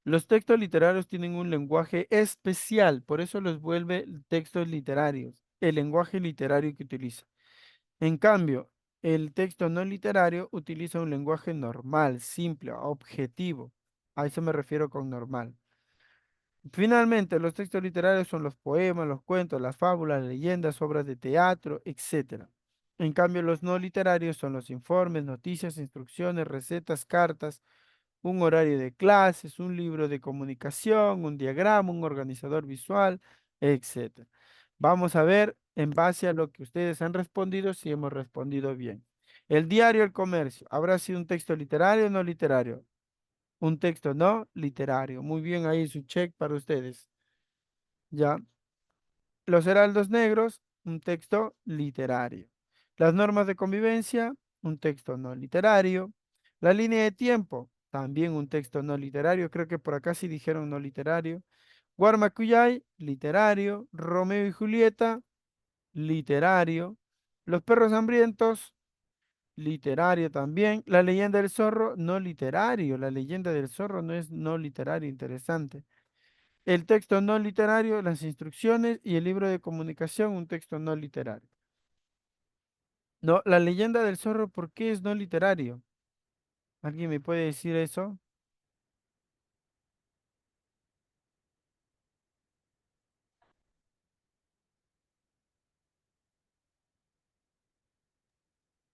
Los textos literarios tienen un lenguaje especial, por eso los vuelve textos literarios, el lenguaje literario que utiliza. En cambio, el texto no literario utiliza un lenguaje normal, simple, objetivo. A eso me refiero con normal. Finalmente, los textos literarios son los poemas, los cuentos, las fábulas, leyendas, obras de teatro, etcétera. En cambio, los no literarios son los informes, noticias, instrucciones, recetas, cartas, un horario de clases, un libro de comunicación, un diagrama, un organizador visual, etcétera. Vamos a ver en base a lo que ustedes han respondido si hemos respondido bien. El diario El Comercio, ¿habrá sido un texto literario o no literario? Un texto no literario. Muy bien, ahí su check para ustedes. Ya. Los heraldos negros, un texto literario. Las normas de convivencia, un texto no literario. La línea de tiempo, también un texto no literario. Creo que por acá sí dijeron no literario. Guarmacuyay, literario. Romeo y Julieta, literario. Los perros hambrientos, literario también. La leyenda del zorro, no literario. La leyenda del zorro no es no literario, interesante. El texto no literario, las instrucciones y el libro de comunicación, un texto no literario. No, la leyenda del zorro, ¿por qué es no literario? ¿Alguien me puede decir eso?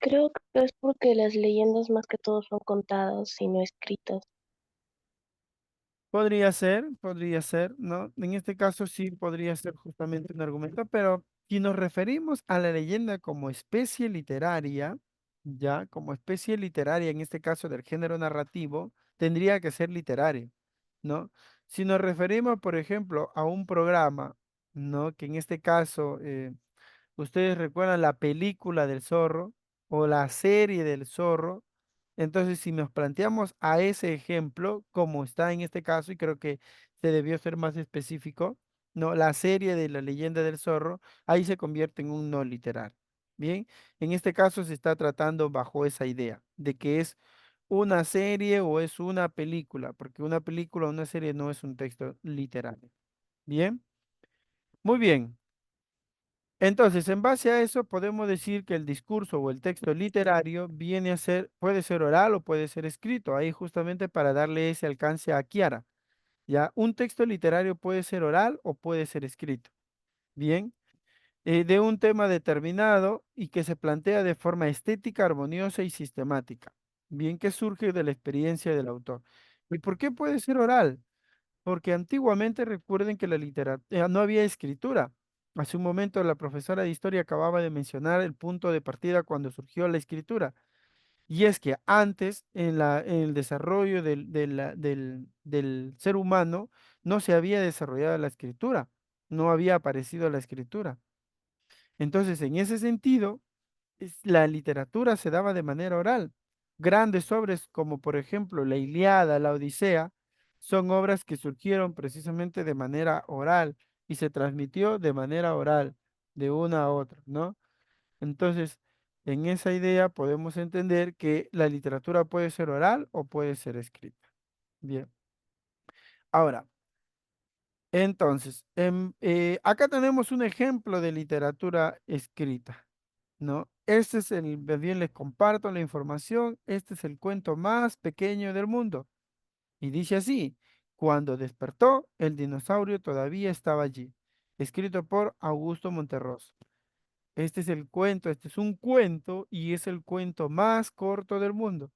Creo que es porque las leyendas más que todo son contadas y no escritas. Podría ser, ¿no? En este caso sí podría ser justamente un argumento, pero si nos referimos a la leyenda como especie literaria, ya, como especie literaria, en este caso del género narrativo, tendría que ser literario, ¿no? Si nos referimos, por ejemplo, a un programa, ¿no? Que en este caso, ustedes recuerdan la película del zorro o la serie del zorro. Entonces, si nos planteamos a ese ejemplo, como está en este caso, y creo que se debió ser más específico, no, la serie de la leyenda del zorro, ahí se convierte en un no literal. Bien, en este caso se está tratando bajo esa idea de que es una serie o es una película, porque una película o una serie no es un texto literario. Bien, muy bien. Entonces, en base a eso, podemos decir que el discurso o el texto literario viene a ser, puede ser oral o puede ser escrito, ahí justamente para darle ese alcance a Kiara. Ya, un texto literario puede ser oral o puede ser escrito. Bien, de un tema determinado y que se plantea de forma estética, armoniosa y sistemática. Bien, que surge de la experiencia del autor. ¿Y por qué puede ser oral? Porque antiguamente recuerden que la literatura no había escritura. Hace un momento la profesora de historia acababa de mencionar el punto de partida cuando surgió la escritura. Y es que antes, en el desarrollo del ser humano, no se había desarrollado la escritura, no había aparecido la escritura. Entonces, en ese sentido, la literatura se daba de manera oral. Grandes obras como por ejemplo la Ilíada, la Odisea, son obras que surgieron precisamente de manera oral y se transmitió de manera oral, de una a otra, ¿no? Entonces, en esa idea podemos entender que la literatura puede ser oral o puede ser escrita. Bien. Ahora, entonces, acá tenemos un ejemplo de literatura escrita. ¿No? Este es el, más bien les comparto la información, este es el cuento más pequeño del mundo. Y dice así, cuando despertó, el dinosaurio todavía estaba allí. Escrito por Augusto Monterroso. Este es el cuento, este es un cuento y es el cuento más corto del mundo.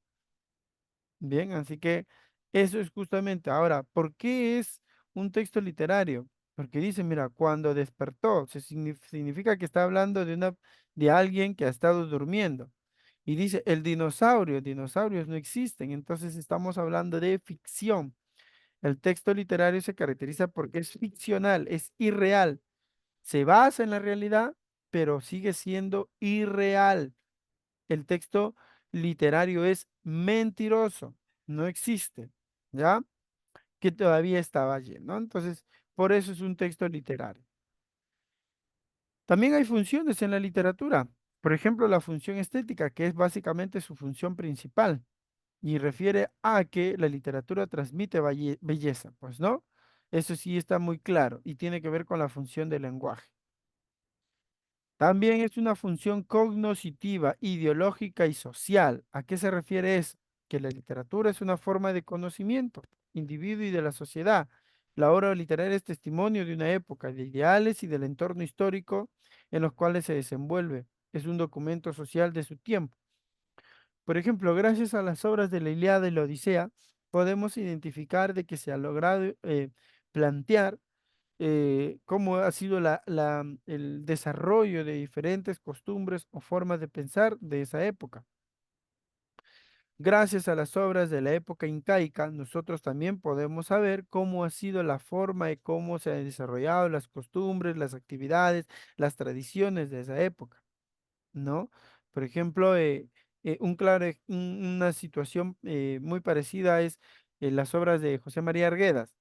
Bien, así que eso es justamente. Ahora, ¿por qué es un texto literario? Porque dice, mira, cuando despertó, significa que está hablando de alguien que ha estado durmiendo. Y dice, el dinosaurio, dinosaurios no existen, entonces estamos hablando de ficción. El texto literario se caracteriza porque es ficcional, es irreal. Se basa en la realidad, pero sigue siendo irreal. El texto literario es mentiroso, no existe, ¿ya? Que todavía estaba allí, ¿no? Entonces, por eso es un texto literario. También hay funciones en la literatura. Por ejemplo, la función estética, que es básicamente su función principal y refiere a que la literatura transmite belleza, pues, ¿no? Eso sí está muy claro y tiene que ver con la función del lenguaje. También es una función cognoscitiva, ideológica y social. ¿A qué se refiere eso? Que la literatura es una forma de conocimiento, individuo y de la sociedad. La obra literaria es testimonio de una época, de ideales y del entorno histórico en los cuales se desenvuelve. es un documento social de su tiempo. Por ejemplo, gracias a las obras de la Ilíada y la Odisea, podemos identificar de que se ha logrado plantear cómo ha sido el desarrollo de diferentes costumbres o formas de pensar de esa época. Gracias a las obras de la época incaica, nosotros también podemos saber cómo ha sido la forma y cómo se han desarrollado las costumbres, las actividades, las tradiciones de esa época, ¿no? Por ejemplo, una situación muy parecida es las obras de José María Arguedas.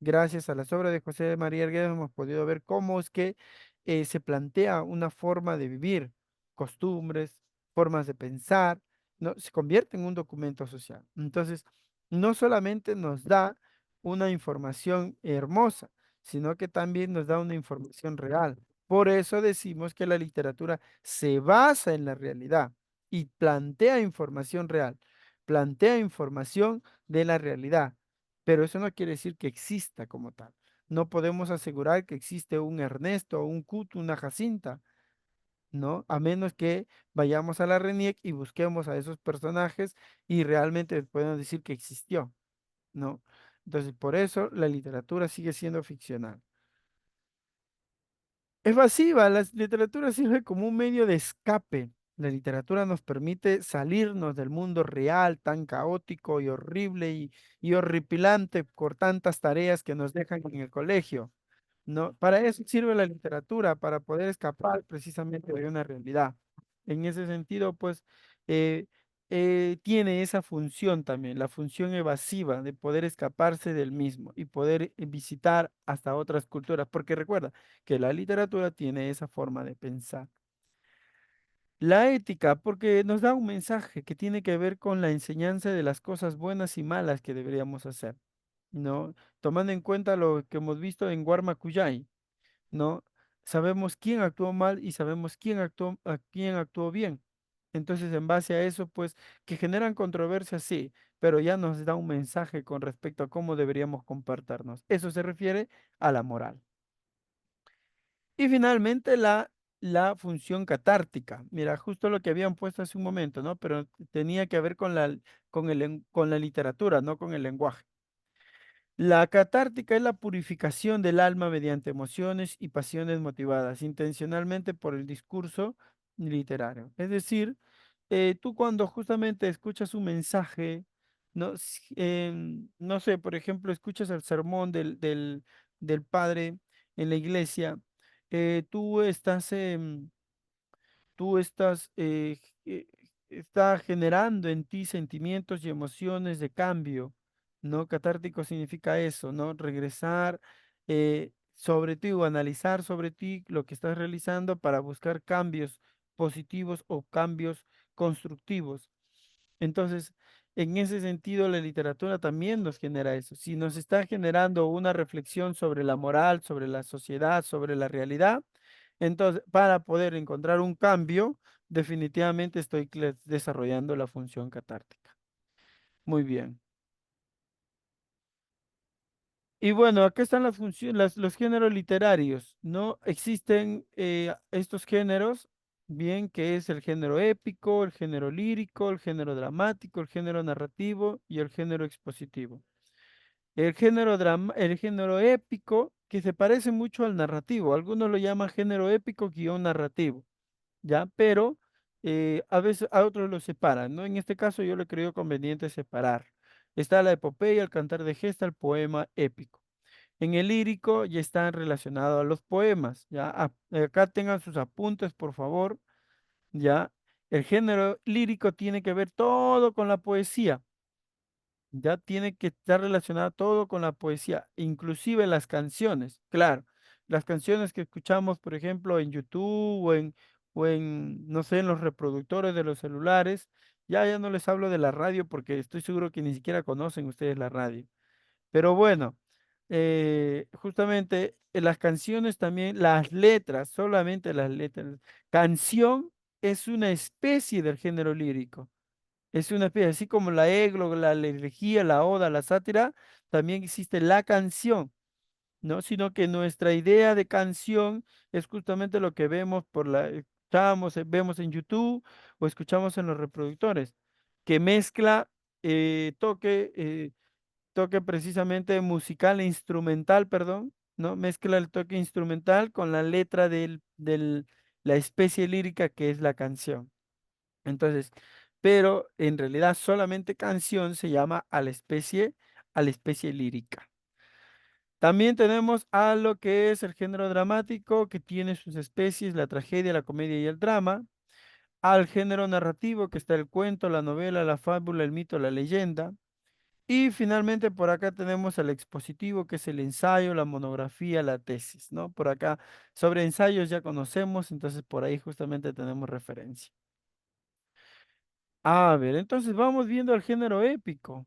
Gracias a las obras de José María Arguedas hemos podido ver cómo es que se plantea una forma de vivir, costumbres, formas de pensar, ¿no? Se convierte en un documento social. Entonces, no solamente nos da una información hermosa, sino que también nos da una información real. Por eso decimos que la literatura se basa en la realidad y plantea información real, plantea información de la realidad, pero eso no quiere decir que exista como tal. No podemos asegurar que existe un Ernesto, un Cuto, una Jacinta, ¿no? A menos que vayamos a la RENIEC y busquemos a esos personajes y realmente podemos decir que existió, ¿no? Entonces, por eso la literatura sigue siendo ficcional. Evasiva, la literatura sirve como un medio de escape. La literatura nos permite salirnos del mundo real, tan caótico y horrible y horripilante por tantas tareas que nos dejan en el colegio, ¿no? Para eso sirve la literatura, para poder escapar precisamente de una realidad. En ese sentido, pues, eh, tiene esa función también, la función evasiva de poder escaparse del mismo y poder visitar hasta otras culturas, porque recuerda que la literatura tiene esa forma de pensar. La ética, porque nos da un mensaje que tiene que ver con la enseñanza de las cosas buenas y malas que deberíamos hacer, ¿no? Tomando en cuenta lo que hemos visto en Warmakuyai, ¿no? Sabemos quién actuó mal y sabemos quién actuó bien. Entonces, en base a eso, pues, que generan controversia, sí, pero ya nos da un mensaje con respecto a cómo deberíamos comportarnos. Eso se refiere a la moral. Y finalmente, la función catártica. Mira, justo lo que habían puesto hace un momento, ¿no? Pero tenía que ver con la literatura, no con el lenguaje. La catártica es la purificación del alma mediante emociones y pasiones motivadas intencionalmente por el discurso literario. Es decir, tú cuando justamente escuchas un mensaje, no, no sé, por ejemplo, escuchas el sermón del padre en la iglesia, tú está generando en ti sentimientos y emociones de cambio, ¿no? Catártico significa eso, ¿no? Regresar sobre ti o analizar sobre ti lo que estás realizando para buscar cambios positivos o cambios constructivos. Entonces, en ese sentido, la literatura también nos genera eso. Si nos está generando una reflexión sobre la moral, sobre la sociedad, sobre la realidad, entonces, para poder encontrar un cambio, definitivamente estoy desarrollando la función catártica. Muy bien. Y bueno, acá están las funciones, los géneros literarios, ¿no? Existen estos géneros, bien, que es el género épico, el género lírico, el género dramático, el género narrativo y el género expositivo. El género épico, que se parece mucho al narrativo, algunos lo llaman género épico guión narrativo, ¿ya? Pero a veces a otros lo separan, ¿no? En este caso yo le creo conveniente separar. Está la epopeya, el cantar de gesta, el poema épico. En el lírico ya están relacionados a los poemas, ¿ya? Acá tengan sus apuntes, por favor, ¿ya? El género lírico tiene que ver todo con la poesía, ya tiene que estar relacionado todo con la poesía, inclusive las canciones, claro. Las canciones que escuchamos, por ejemplo, en YouTube no sé, en los reproductores de los celulares, ya no les hablo de la radio porque estoy seguro que ni siquiera conocen ustedes la radio. Pero bueno, justamente las canciones también, las letras, solamente las letras. Canción es una especie del género lírico. Es una especie, así como la égloga, la elegía, la oda, la sátira, también existe la canción, ¿no? Sino que nuestra idea de canción es justamente lo que vemos escuchamos, vemos en YouTube o escuchamos en los reproductores, que mezcla toque precisamente musical e instrumental, perdón, ¿no? Mezcla el toque instrumental con la letra la especie lírica que es la canción. Entonces, pero en realidad solamente canción se llama a la especie lírica. También tenemos a lo que es el género dramático, que tiene sus especies, la tragedia, la comedia y el drama. Al género narrativo, que está el cuento, la novela, la fábula, el mito, la leyenda. Y finalmente por acá tenemos el expositivo, que es el ensayo, la monografía, la tesis, ¿no? Por acá sobre ensayos ya conocemos, entonces por ahí justamente tenemos referencia. A ver, entonces vamos viendo el género épico,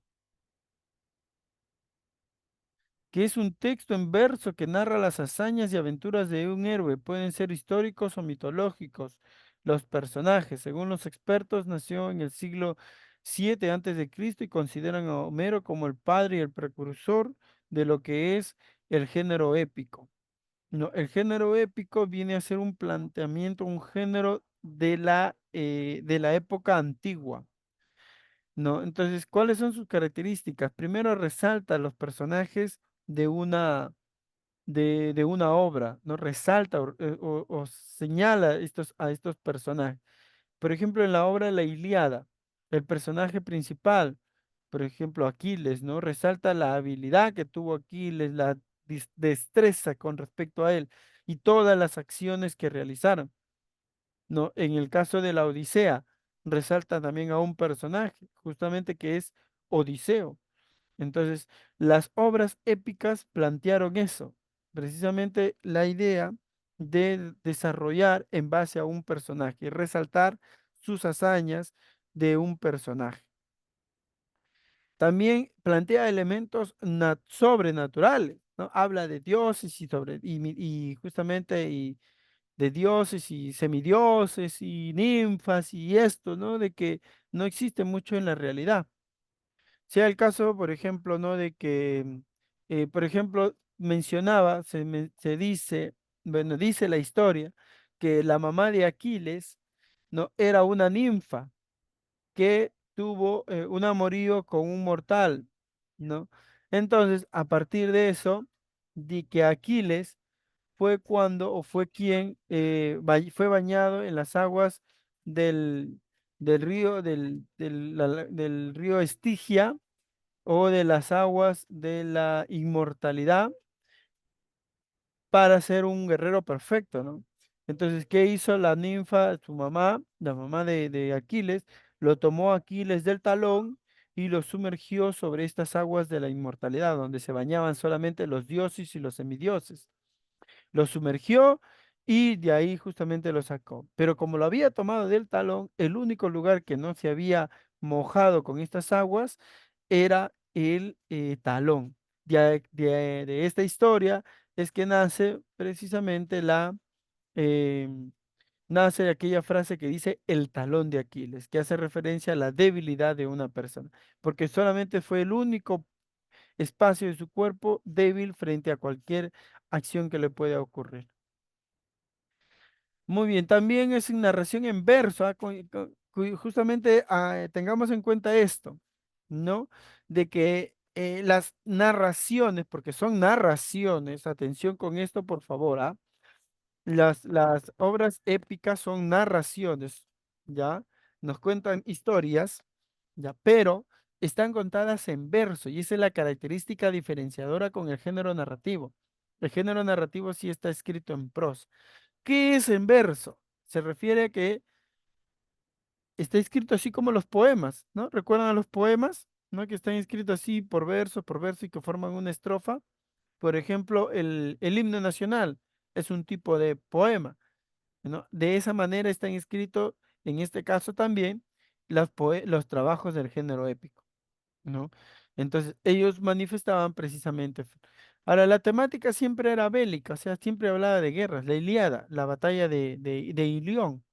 que es un texto en verso que narra las hazañas y aventuras de un héroe. Pueden ser históricos o mitológicos. Los personajes, según los expertos, nació en el siglo 7 antes de Cristo y consideran a Homero como el padre y el precursor de lo que es el género épico. No, el género épico viene a ser un planteamiento, un género de la época antigua. ¿No? Entonces, ¿cuáles son sus características? Primero resalta los personajes de de una obra, ¿no? Resalta o señala a estos personajes. Por ejemplo, en la obra La Ilíada, el personaje principal, por ejemplo, Aquiles, ¿no? Resalta la habilidad que tuvo Aquiles, la destreza con respecto a él y todas las acciones que realizaron. ¿No? En el caso de la Odisea, resalta también a un personaje, justamente que es Odiseo. Entonces, las obras épicas plantearon eso, precisamente la idea de desarrollar en base a un personaje, resaltar sus hazañas de un personaje. También plantea elementos sobrenaturales, ¿no? Habla de dioses y justamente de dioses y semidioses y ninfas y esto, ¿no? De que no existe mucho en la realidad. Sea el caso, por ejemplo, ¿no? De que, por ejemplo, se dice, bueno, dice la historia, que la mamá de Aquiles, ¿no? Era una ninfa que tuvo un amorío con un mortal, ¿no? Entonces, a partir de eso, di que Aquiles fue cuando o fue quien fue bañado en las aguas del, del río, del río Estigia o de las aguas de la inmortalidad para ser un guerrero perfecto, ¿no? Entonces, ¿qué hizo la ninfa, su mamá, la mamá de Aquiles? Lo tomó Aquiles del talón y lo sumergió sobre estas aguas de la inmortalidad, donde se bañaban solamente los dioses y los semidioses. Lo sumergió y de ahí justamente lo sacó. Pero como lo había tomado del talón, el único lugar que no se había mojado con estas aguas era el talón. De esta historia es que nace precisamente eh, nace aquella frase que dice el talón de Aquiles, que hace referencia a la debilidad de una persona, porque solamente fue el único espacio de su cuerpo débil frente a cualquier acción que le pueda ocurrir. Muy bien, también es en narración en verso, justamente tengamos en cuenta esto, ¿no? De que las narraciones, porque son narraciones, atención con esto, por favor, ¿ah? Las obras épicas son narraciones, ¿ya? Nos cuentan historias, ¿ya? Pero están contadas en verso y esa es la característica diferenciadora con el género narrativo. El género narrativo sí está escrito en prosa. ¿Qué es en verso? Se refiere a que está escrito así como los poemas, ¿no? ¿Recuerdan a los poemas? ¿No? Que están escritos así por verso y que forman una estrofa. Por ejemplo, el himno nacional es un tipo de poema, ¿no? De esa manera están escritos, en este caso también, los trabajos del género épico, ¿no? Entonces, ellos manifestaban precisamente. Ahora, la temática siempre era bélica, o sea, siempre hablaba de guerras, la Ilíada, la batalla de Ilión,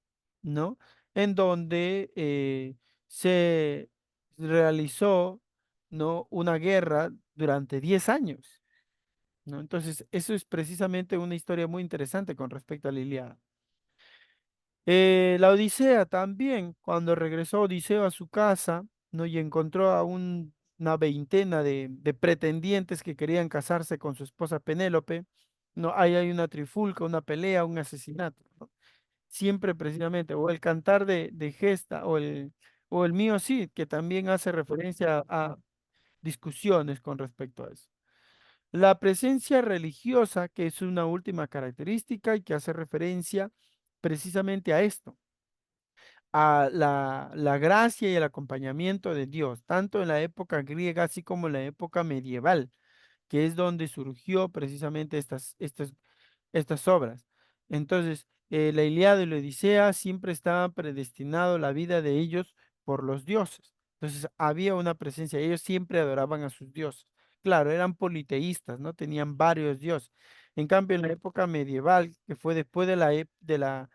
¿no? En donde se realizó, ¿no? Una guerra durante 10 años, ¿no? Entonces, eso es precisamente una historia muy interesante con respecto a la Ilíada. La Odisea también, cuando regresó Odiseo a su casa, ¿no? Y encontró a una veintena de pretendientes que querían casarse con su esposa Penélope, ¿no? Ahí hay una trifulca, una pelea, un asesinato, ¿no? Siempre precisamente, o el cantar de gesta, o el mío sí, que también hace referencia a discusiones con respecto a eso. La presencia religiosa, que es una última característica y que hace referencia precisamente a esto, a la gracia y el acompañamiento de Dios, tanto en la época griega así como en la época medieval, que es donde surgió precisamente estas obras. Entonces, la Ilíada y la Odisea siempre estaban predestinados la vida de ellos por los dioses. Entonces, había una presencia, ellos siempre adoraban a sus dioses. Claro, eran politeístas, ¿no? Tenían varios dioses. En cambio, en la época medieval, que fue después de la época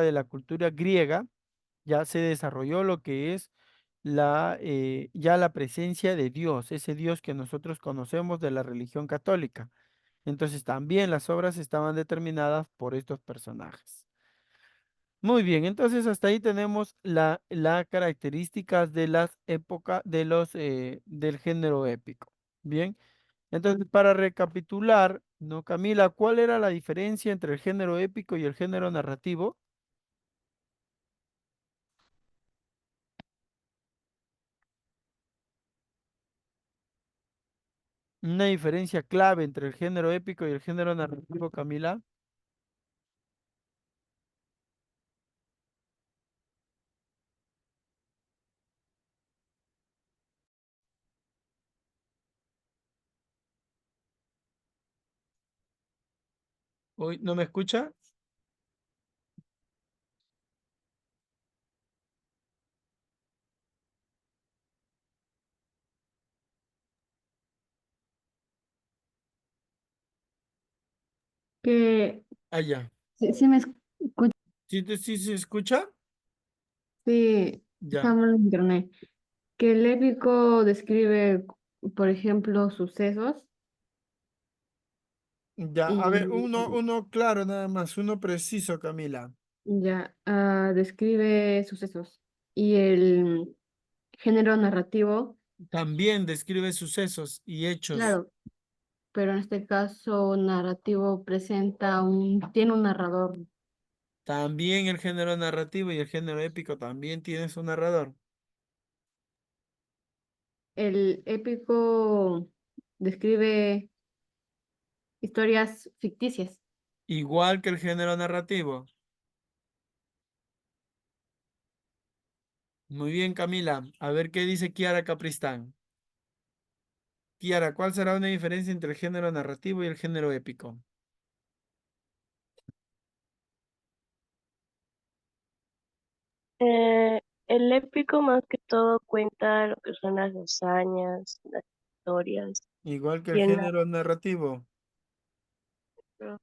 de la cultura griega, ya se desarrolló lo que es ya la presencia de Dios, ese Dios que nosotros conocemos de la religión católica. Entonces también las obras estaban determinadas por estos personajes. Muy bien, entonces hasta ahí tenemos las características de las épocas del género épico. Bien, entonces para recapitular, ¿no, Camila? ¿Cuál era la diferencia entre el género épico y el género narrativo? Una diferencia clave entre el género épico y el género narrativo, Camila. Uy, ¿no me escucha? Que Allá. sí, sí me escucho, ¿Sí, sí se escucha? sí, Ya. estamos en internet. Que el épico describe, por ejemplo, sucesos Ya, a ver, y uno claro nada más, uno preciso, Camila. ya describe sucesos. Y el género narrativo, También describe sucesos y hechos. claro, pero en este caso narrativo tiene un narrador. También el género narrativo y el género épico también tiene su narrador. El épico describe historias ficticias. Igual que el género narrativo. Muy bien, Camila. A ver qué dice Kiara Capristán. Kiara, ¿cuál será una diferencia entre el género narrativo y el género épico? El épico más que todo cuenta lo que son las hazañas, las historias, Igual que el y el género narrativo. narrador,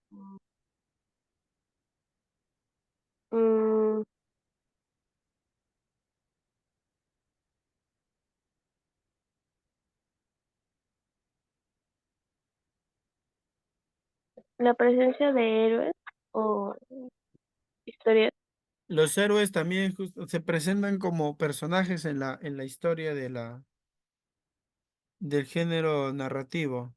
mm, la presencia de héroes o historias. Los héroes también se presentan como personajes en la historia del género narrativo.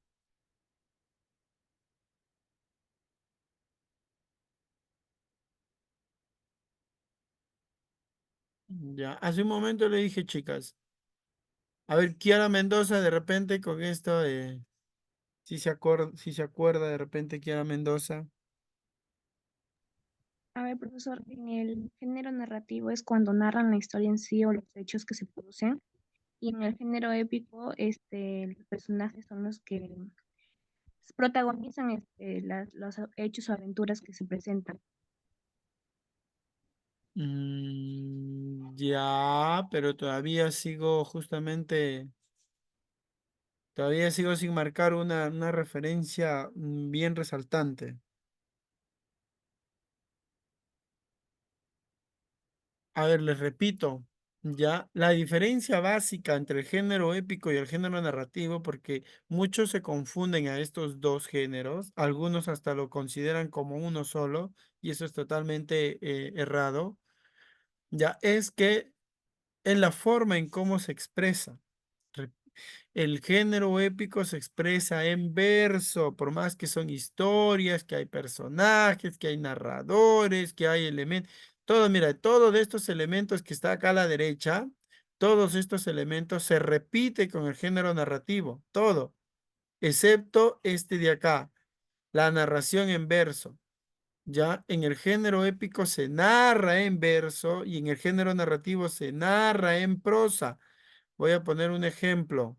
Ya, hace un momento le dije, chicas, a ver, Kiara Mendoza, de repente con esto, si se acuerda de repente Kiara Mendoza. A ver, profesor, en el género narrativo es cuando narran la historia en sí o los hechos que se producen. Y en el género épico, los personajes son los que protagonizan los hechos o aventuras que se presentan. Ya, pero todavía sigo sin marcar una referencia bien resaltante. A ver, les repito, Ya, la diferencia básica entre el género épico y el género narrativo, porque muchos se confunden a estos dos géneros, algunos hasta lo consideran como uno solo, y eso es totalmente errado, ya, es que en la forma en cómo se expresa. Re- El género épico se expresa en verso, por más que son historias, que hay personajes, que hay narradores, que hay elementos. Todo, mira, todos estos elementos que está acá a la derecha, todos estos elementos se repite con el género narrativo, todo, excepto este de acá, la narración en verso. Ya en el género épico se narra en verso y en el género narrativo se narra en prosa. Voy a poner un ejemplo.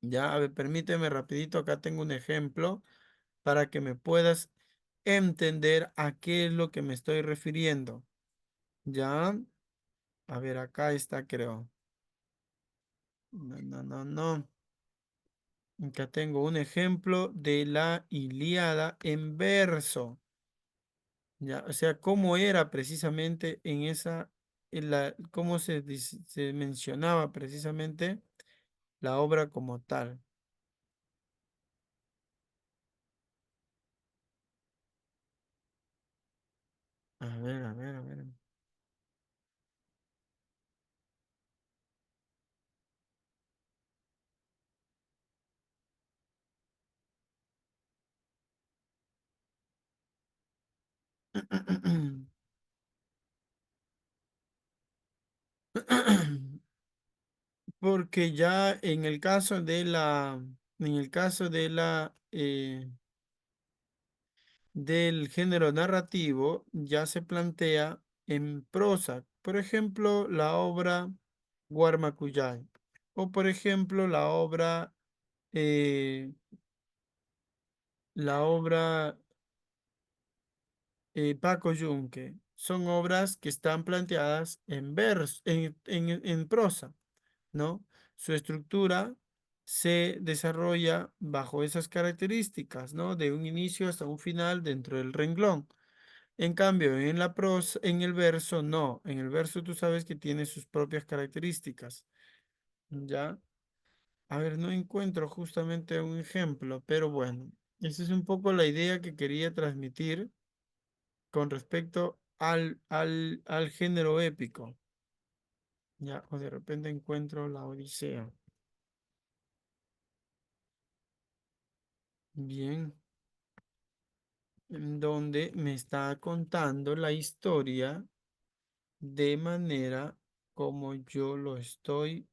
Ya, a ver, permíteme rapidito, acá tengo un ejemplo para que me puedas entender a qué es lo que me estoy refiriendo. Ya, a ver, acá está, creo. No, no, no, no. Acá tengo un ejemplo de la Ilíada en verso. Ya, o sea, cómo era precisamente en esa, cómo se mencionaba precisamente la obra como tal. A ver, a ver, a ver. Porque ya en el caso de en el caso de del género narrativo, ya se plantea en prosa. Por ejemplo, la obra Guarmacuyay. O por ejemplo, eh, la obra Paco Yunque. Son obras que están planteadas en en prosa. ¿No? Su estructura se desarrolla bajo esas características, ¿no? De un inicio hasta un final dentro del renglón. En cambio, en la prosa, en el verso, no. En el verso tú sabes que tiene sus propias características, ¿ya? A ver, no encuentro justamente un ejemplo, pero bueno, esa es un poco la idea que quería transmitir con respecto al género épico, ¿ya? O de repente encuentro la Odisea. Bien. En donde me está contando la historia de manera como yo lo estoy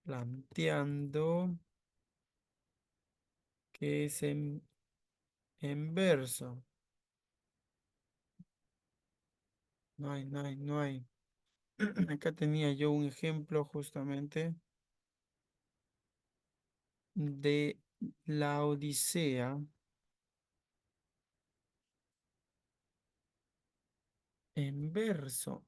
planteando, que es en verso. No hay, no hay, no hay. Acá tenía yo un ejemplo justamente de la Odisea en verso.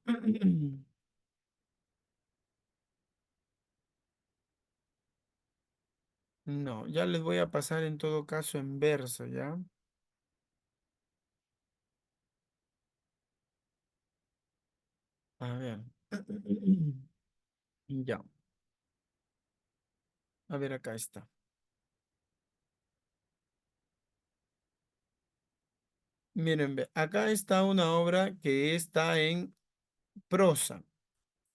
No, ya les voy a pasar en todo caso en verso, ¿ya? A ver. Ya. A ver, acá está. Miren, acá está una obra que está en prosa.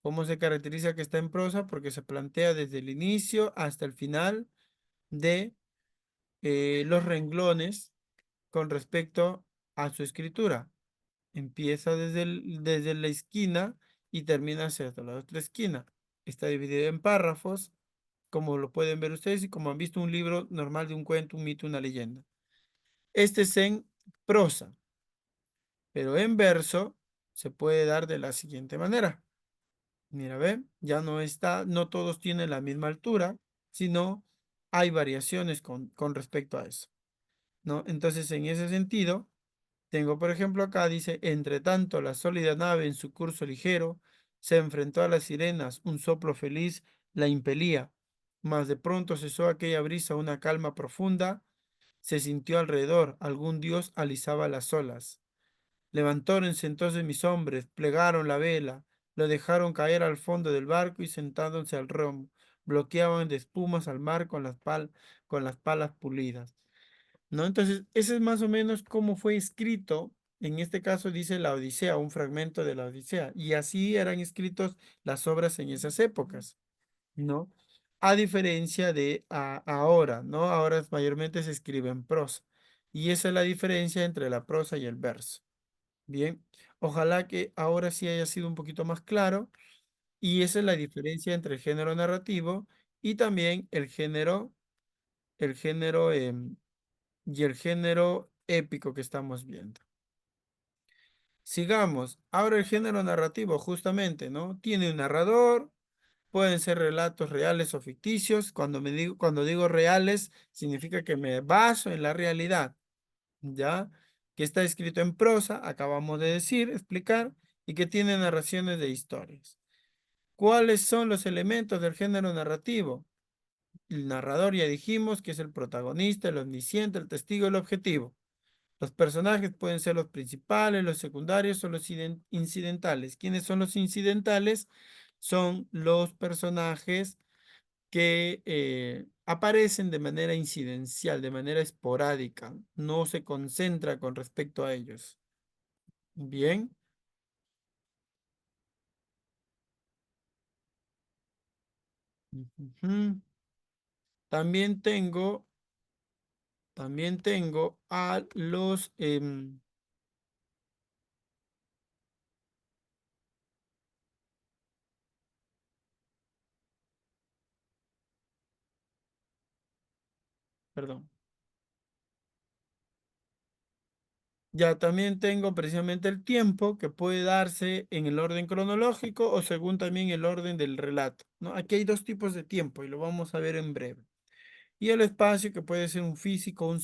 ¿Cómo se caracteriza que está en prosa? Porque se plantea desde el inicio hasta el final de los renglones con respecto a su escritura. Empieza desde la esquina y termina hacia la otra esquina. Está dividido en párrafos, como lo pueden ver ustedes y como han visto un libro normal de un cuento, un mito, una leyenda. Este es en prosa. Pero en verso se puede dar de la siguiente manera. Mira, ve, ya no está, no todos tienen la misma altura, sino hay variaciones con respecto a eso, ¿no? Entonces, en ese sentido, tengo, por ejemplo, acá dice, entre tanto, la sólida nave en su curso ligero se enfrentó a las sirenas, un soplo feliz la impelía, mas de pronto cesó aquella brisa, una calma profunda, se sintió alrededor, algún dios alisaba las olas. Levantóronse entonces mis hombres, plegaron la vela, lo dejaron caer al fondo del barco y sentándose al remo, bloqueaban de espumas al mar con las palas pulidas. ¿No? Entonces, ese es más o menos cómo fue escrito. En este caso dice la Odisea, un fragmento de la Odisea. Y así eran escritos las obras en esas épocas, ¿no? A diferencia de ahora, ¿no? Ahora mayormente se escribe en prosa. Y esa es la diferencia entre la prosa y el verso. Bien, ojalá que ahora sí haya sido un poquito más claro. Y esa es la diferencia entre el género narrativo y también el género y el género épico que estamos viendo. Sigamos. Ahora el género narrativo, justamente, ¿no? Tiene un narrador, pueden ser relatos reales o ficticios. Cuando digo reales, significa que me baso en la realidad, ¿ya? Que está escrito en prosa, acabamos de decir, explicar, y que tiene narraciones de historias. ¿Cuáles son los elementos del género narrativo? El narrador ya dijimos que es el protagonista, el omnisciente, el testigo, el objetivo. Los personajes pueden ser los principales, los secundarios o los incidentales. ¿Quiénes son los incidentales? Son los personajes que aparecen de manera incidencial, de manera esporádica. No se concentra con respecto a ellos. Bien. Ujú. También tengo, también tengo a los, perdón. Ya también tengo precisamente el tiempo que puede darse en el orden cronológico o según también el orden del relato, ¿no? Aquí hay dos tipos de tiempo y lo vamos a ver en breve. Y el espacio que puede ser un físico, un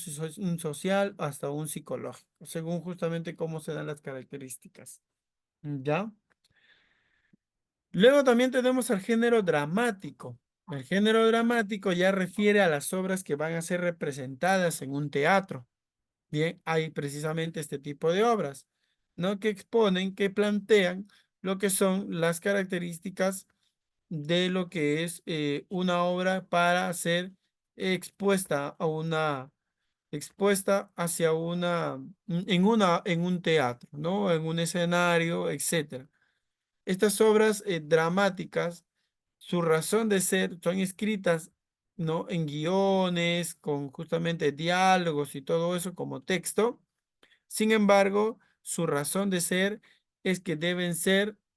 social, hasta un psicológico, según justamente cómo se dan las características. ¿Ya? Luego también tenemos el género dramático. El género dramático ya refiere a las obras que van a ser representadas en un teatro. Bien, hay precisamente este tipo de obras, ¿no? Que exponen, que plantean lo que son las características de lo que es una obra para ser expuesta hacia en un teatro, ¿no? En un escenario, etcétera. Estas obras dramáticas, su razón de ser, son escritas, ¿no? En guiones, con justamente diálogos y todo eso como texto. Sin embargo, su razón de ser es que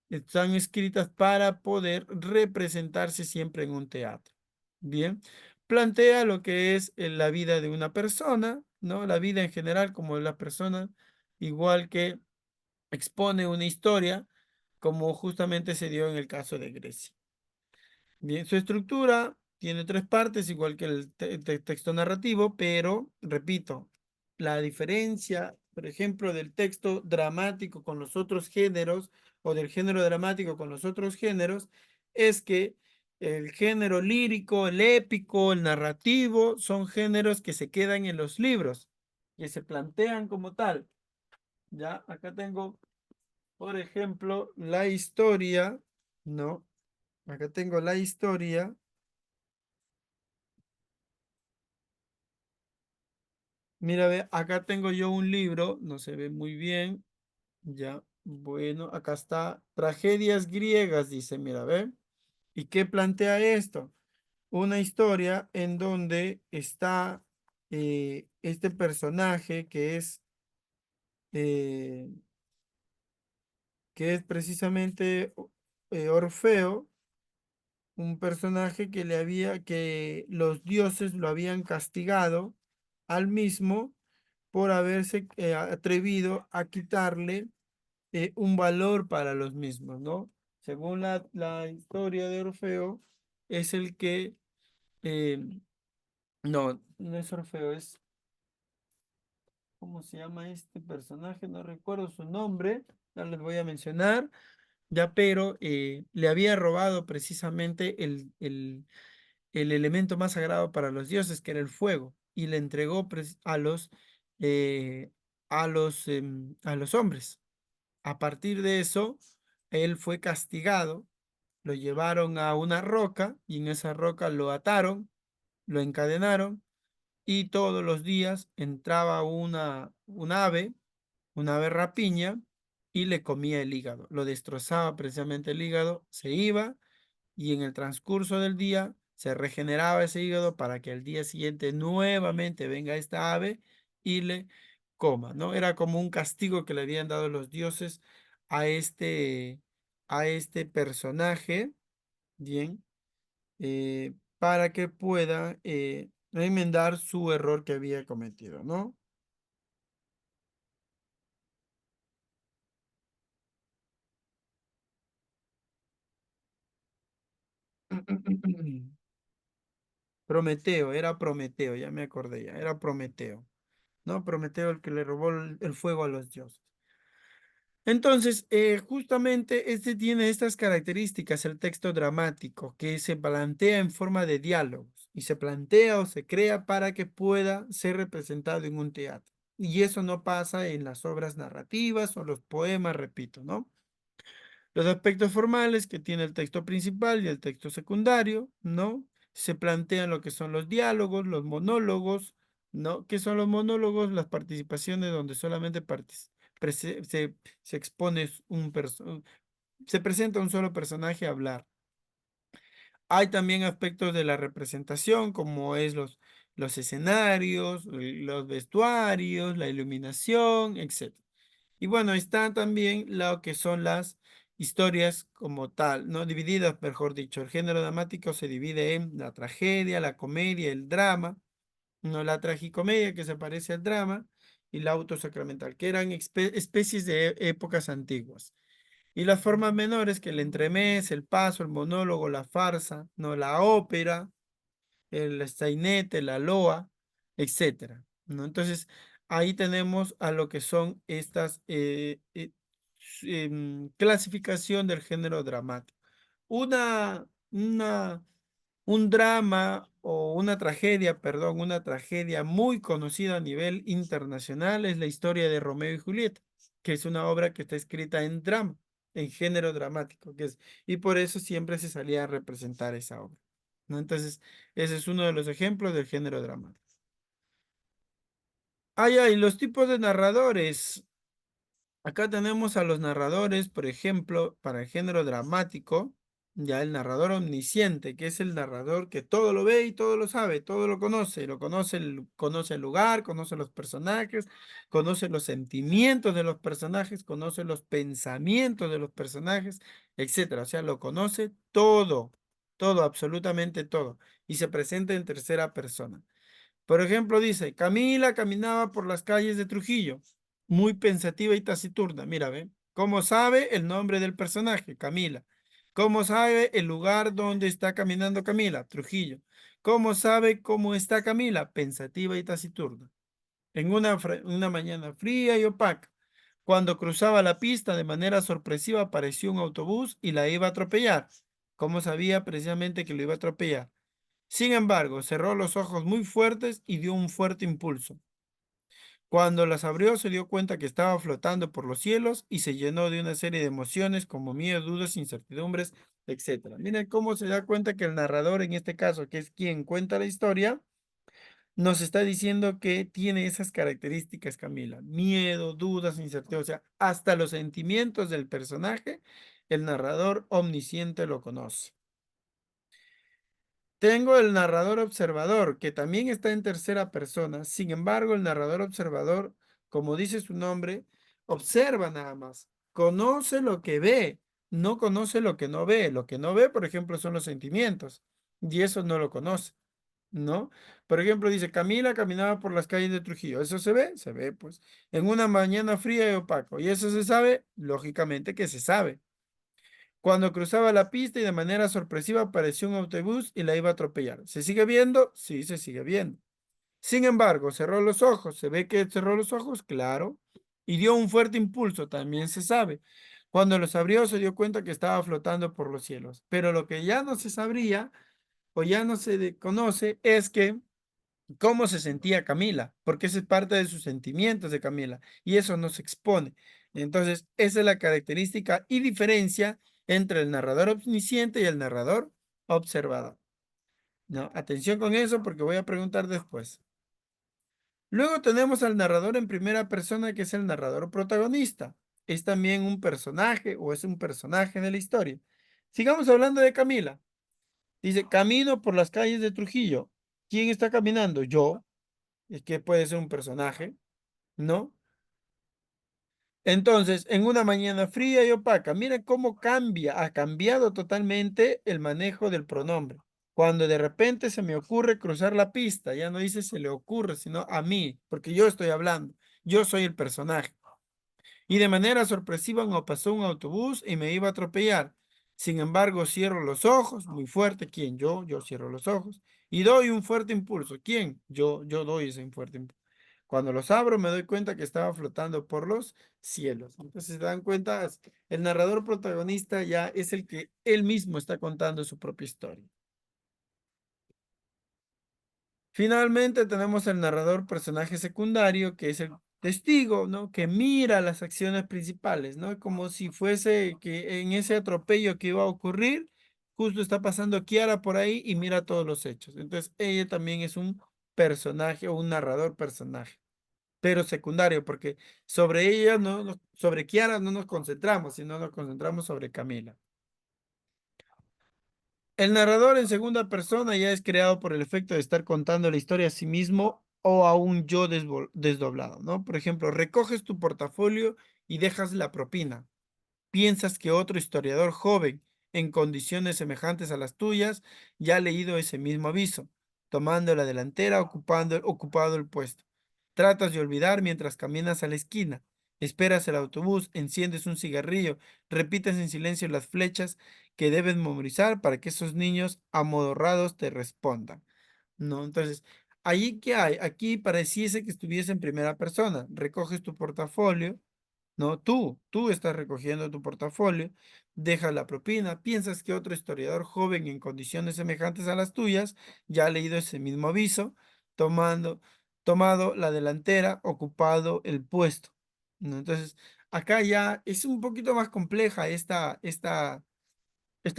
están escritas para poder representarse siempre en un teatro. Bien, plantea lo que es la vida de una persona, ¿no? La vida en general como la persona, igual que expone una historia, como justamente se dio en el caso de Grecia. Bien, su estructura tiene tres partes, igual que el texto narrativo, pero, repito, la diferencia, por ejemplo, del texto dramático con los otros géneros o del género dramático con los otros géneros, es que el género lírico, el épico, el narrativo, son géneros que se quedan en los libros, que se plantean como tal. Ya, acá tengo, por ejemplo, la historia, ¿no? Acá tengo la historia. Mira, ve, acá tengo yo un libro, no se ve muy bien, ya, bueno, acá está, tragedias griegas, dice, mira, ve, ¿y qué plantea esto? Una historia en donde está este personaje eh, que es precisamente Orfeo, un personaje que los dioses lo habían castigado al mismo por haberse atrevido a quitarle un valor para los mismos, ¿no? Según la historia de Orfeo, es el que, eh, no, no es Orfeo, ¿cómo se llama este personaje? No recuerdo su nombre, ya les voy a mencionar, ya, pero le había robado precisamente el elemento más sagrado para los dioses, que era el fuego, y le entregó eh, a los hombres. A partir de eso, él fue castigado, lo llevaron a una roca y en esa roca lo ataron, lo encadenaron y todos los días entraba un ave rapiña y le comía el hígado, lo destrozaba precisamente el hígado, se iba y en el transcurso del día se regeneraba ese hígado para que al día siguiente nuevamente venga esta ave y le coma, ¿no? Era como un castigo que le habían dado los dioses a a este personaje, bien, para que pueda enmendar su error que había cometido, ¿no? Prometeo, era Prometeo, ya me acordé, ya, era Prometeo, ¿no? Prometeo el que le robó el fuego a los dioses. Entonces, justamente este tiene estas características, el texto dramático, que se plantea en forma de diálogos y se plantea o se crea para que pueda ser representado en un teatro. Y eso no pasa en las obras narrativas o los poemas, repito, ¿no? Los aspectos formales que tiene el texto principal y el texto secundario, ¿no? Se plantean lo que son los diálogos, los monólogos, ¿no? ¿Qué son los monólogos? Las participaciones donde solamente se expone se presenta un solo personaje a hablar. Hay también aspectos de la representación, como es los escenarios, los vestuarios, la iluminación, etc. Y bueno, está también lo que son las historias como tal, ¿no? Divididas, mejor dicho. El género dramático se divide en la tragedia, la comedia, el drama, ¿no? La tragicomedia que se parece al drama y la autosacramental, que eran especies de épocas antiguas. Y las formas menores que el entremés, el paso, el monólogo, la farsa, ¿no? La ópera, el sainete, la loa, etcétera, ¿no? Entonces, ahí tenemos a lo que son estas clasificación del género dramático. Una, una, un drama o una tragedia, perdón, una tragedia muy conocida a nivel internacional es la historia de Romeo y Julieta, que es una obra que está escrita en drama, en género dramático, y por eso siempre se salía a representar esa obra, ¿no? Entonces, ese es uno de los ejemplos del género dramático. Y los tipos de narradores. Acá tenemos a los narradores, por ejemplo, para el género dramático, ya el narrador omnisciente, que es el narrador que todo lo ve y todo lo sabe, todo lo conoce, conoce el lugar, conoce los personajes, conoce los sentimientos de los personajes, conoce los pensamientos de los personajes, etcétera. O sea, lo conoce todo, todo, absolutamente todo, y se presenta en tercera persona. Por ejemplo, dice, Camila caminaba por las calles de Trujillo, muy pensativa y taciturna. Mira, ve, ¿cómo sabe el nombre del personaje? Camila. ¿Cómo sabe el lugar donde está caminando Camila? Trujillo. ¿Cómo sabe cómo está Camila? Pensativa y taciturna. En una mañana fría y opaca, cuando cruzaba la pista de manera sorpresiva apareció un autobús y la iba a atropellar. ¿Cómo sabía precisamente que lo iba a atropellar? Sin embargo, cerró los ojos muy fuertes y dio un fuerte impulso. Cuando las abrió, se dio cuenta que estaba flotando por los cielos y se llenó de una serie de emociones como miedo, dudas, incertidumbres, etcétera. Miren cómo se da cuenta que el narrador, en este caso, que es quien cuenta la historia, nos está diciendo que tiene esas características, Camila. Miedo, dudas, incertidumbre, o sea, hasta los sentimientos del personaje, el narrador omnisciente lo conoce. Tengo el narrador observador, que también está en tercera persona. Sin embargo, el narrador observador, como dice su nombre, observa nada más. Conoce lo que ve, no conoce lo que no ve. Lo que no ve, por ejemplo, son los sentimientos. Y eso no lo conoce, ¿no? Por ejemplo, dice, Camila caminaba por las calles de Trujillo. ¿Eso se ve? Se ve, pues. En una mañana fría y opaco. ¿Y eso se sabe? Lógicamente que se sabe. Cuando cruzaba la pista y de manera sorpresiva apareció un autobús y la iba a atropellar. ¿Se sigue viendo? Sí, se sigue viendo. Sin embargo, cerró los ojos. ¿Se ve que cerró los ojos? Claro. Y dio un fuerte impulso, también se sabe. Cuando los abrió se dio cuenta que estaba flotando por los cielos. Pero lo que ya no se sabría o ya no se conoce es que cómo se sentía Camila, porque esa es parte de sus sentimientos de Camila y eso no se expone. Entonces, esa es la característica y diferencia entre el narrador omnisciente y el narrador observador. ¿No? Atención con eso porque voy a preguntar después. Luego tenemos al narrador en primera persona, que es el narrador protagonista. Es también un personaje o es un personaje de la historia. Sigamos hablando de Camila. Dice, camino por las calles de Trujillo. ¿Quién está caminando? Yo. Es que puede ser un personaje, ¿no? Entonces, en una mañana fría y opaca, mira cómo cambia, ha cambiado totalmente el manejo del pronombre. Cuando de repente se me ocurre cruzar la pista, ya no dice se le ocurre, sino a mí, porque yo estoy hablando, yo soy el personaje. Y de manera sorpresiva me pasó un autobús y me iba a atropellar. Sin embargo, cierro los ojos, muy fuerte. ¿Quién? Yo cierro los ojos y doy un fuerte impulso. ¿Quién? Yo doy ese fuerte impulso. Cuando los abro me doy cuenta que estaba flotando por los cielos. Entonces se dan cuenta, el narrador protagonista ya es el que él mismo está contando su propia historia. Finalmente tenemos el narrador personaje secundario, que es el testigo, ¿no? Que mira las acciones principales, ¿no? Como si fuese que en ese atropello que iba a ocurrir, justo está pasando Kiara por ahí y mira todos los hechos. Entonces, ella también es un personaje o un narrador personaje, pero secundario, porque sobre ella, sobre Kiara no nos concentramos, sino nos concentramos sobre Camila. El narrador en segunda persona ya es creado por el efecto de estar contando la historia a sí mismo o a un yo desdoblado, ¿no? Por ejemplo, recoges tu portafolio y dejas la propina. Piensas que otro historiador joven, en condiciones semejantes a las tuyas, ya ha leído ese mismo aviso, tomando la delantera, ocupado el puesto. Tratas de olvidar mientras caminas a la esquina. Esperas el autobús, enciendes un cigarrillo, repites en silencio las flechas que debes memorizar para que esos niños amodorrados te respondan. ¿No? Entonces, ¿allí qué hay? Aquí pareciese que estuviese en primera persona. Recoges tu portafolio, ¿no? Tú estás recogiendo tu portafolio, dejas la propina, piensas que otro historiador joven en condiciones semejantes a las tuyas ya ha leído ese mismo aviso, tomando, tomado la delantera, ocupado el puesto, ¿no? Entonces, acá ya es un poquito más compleja esta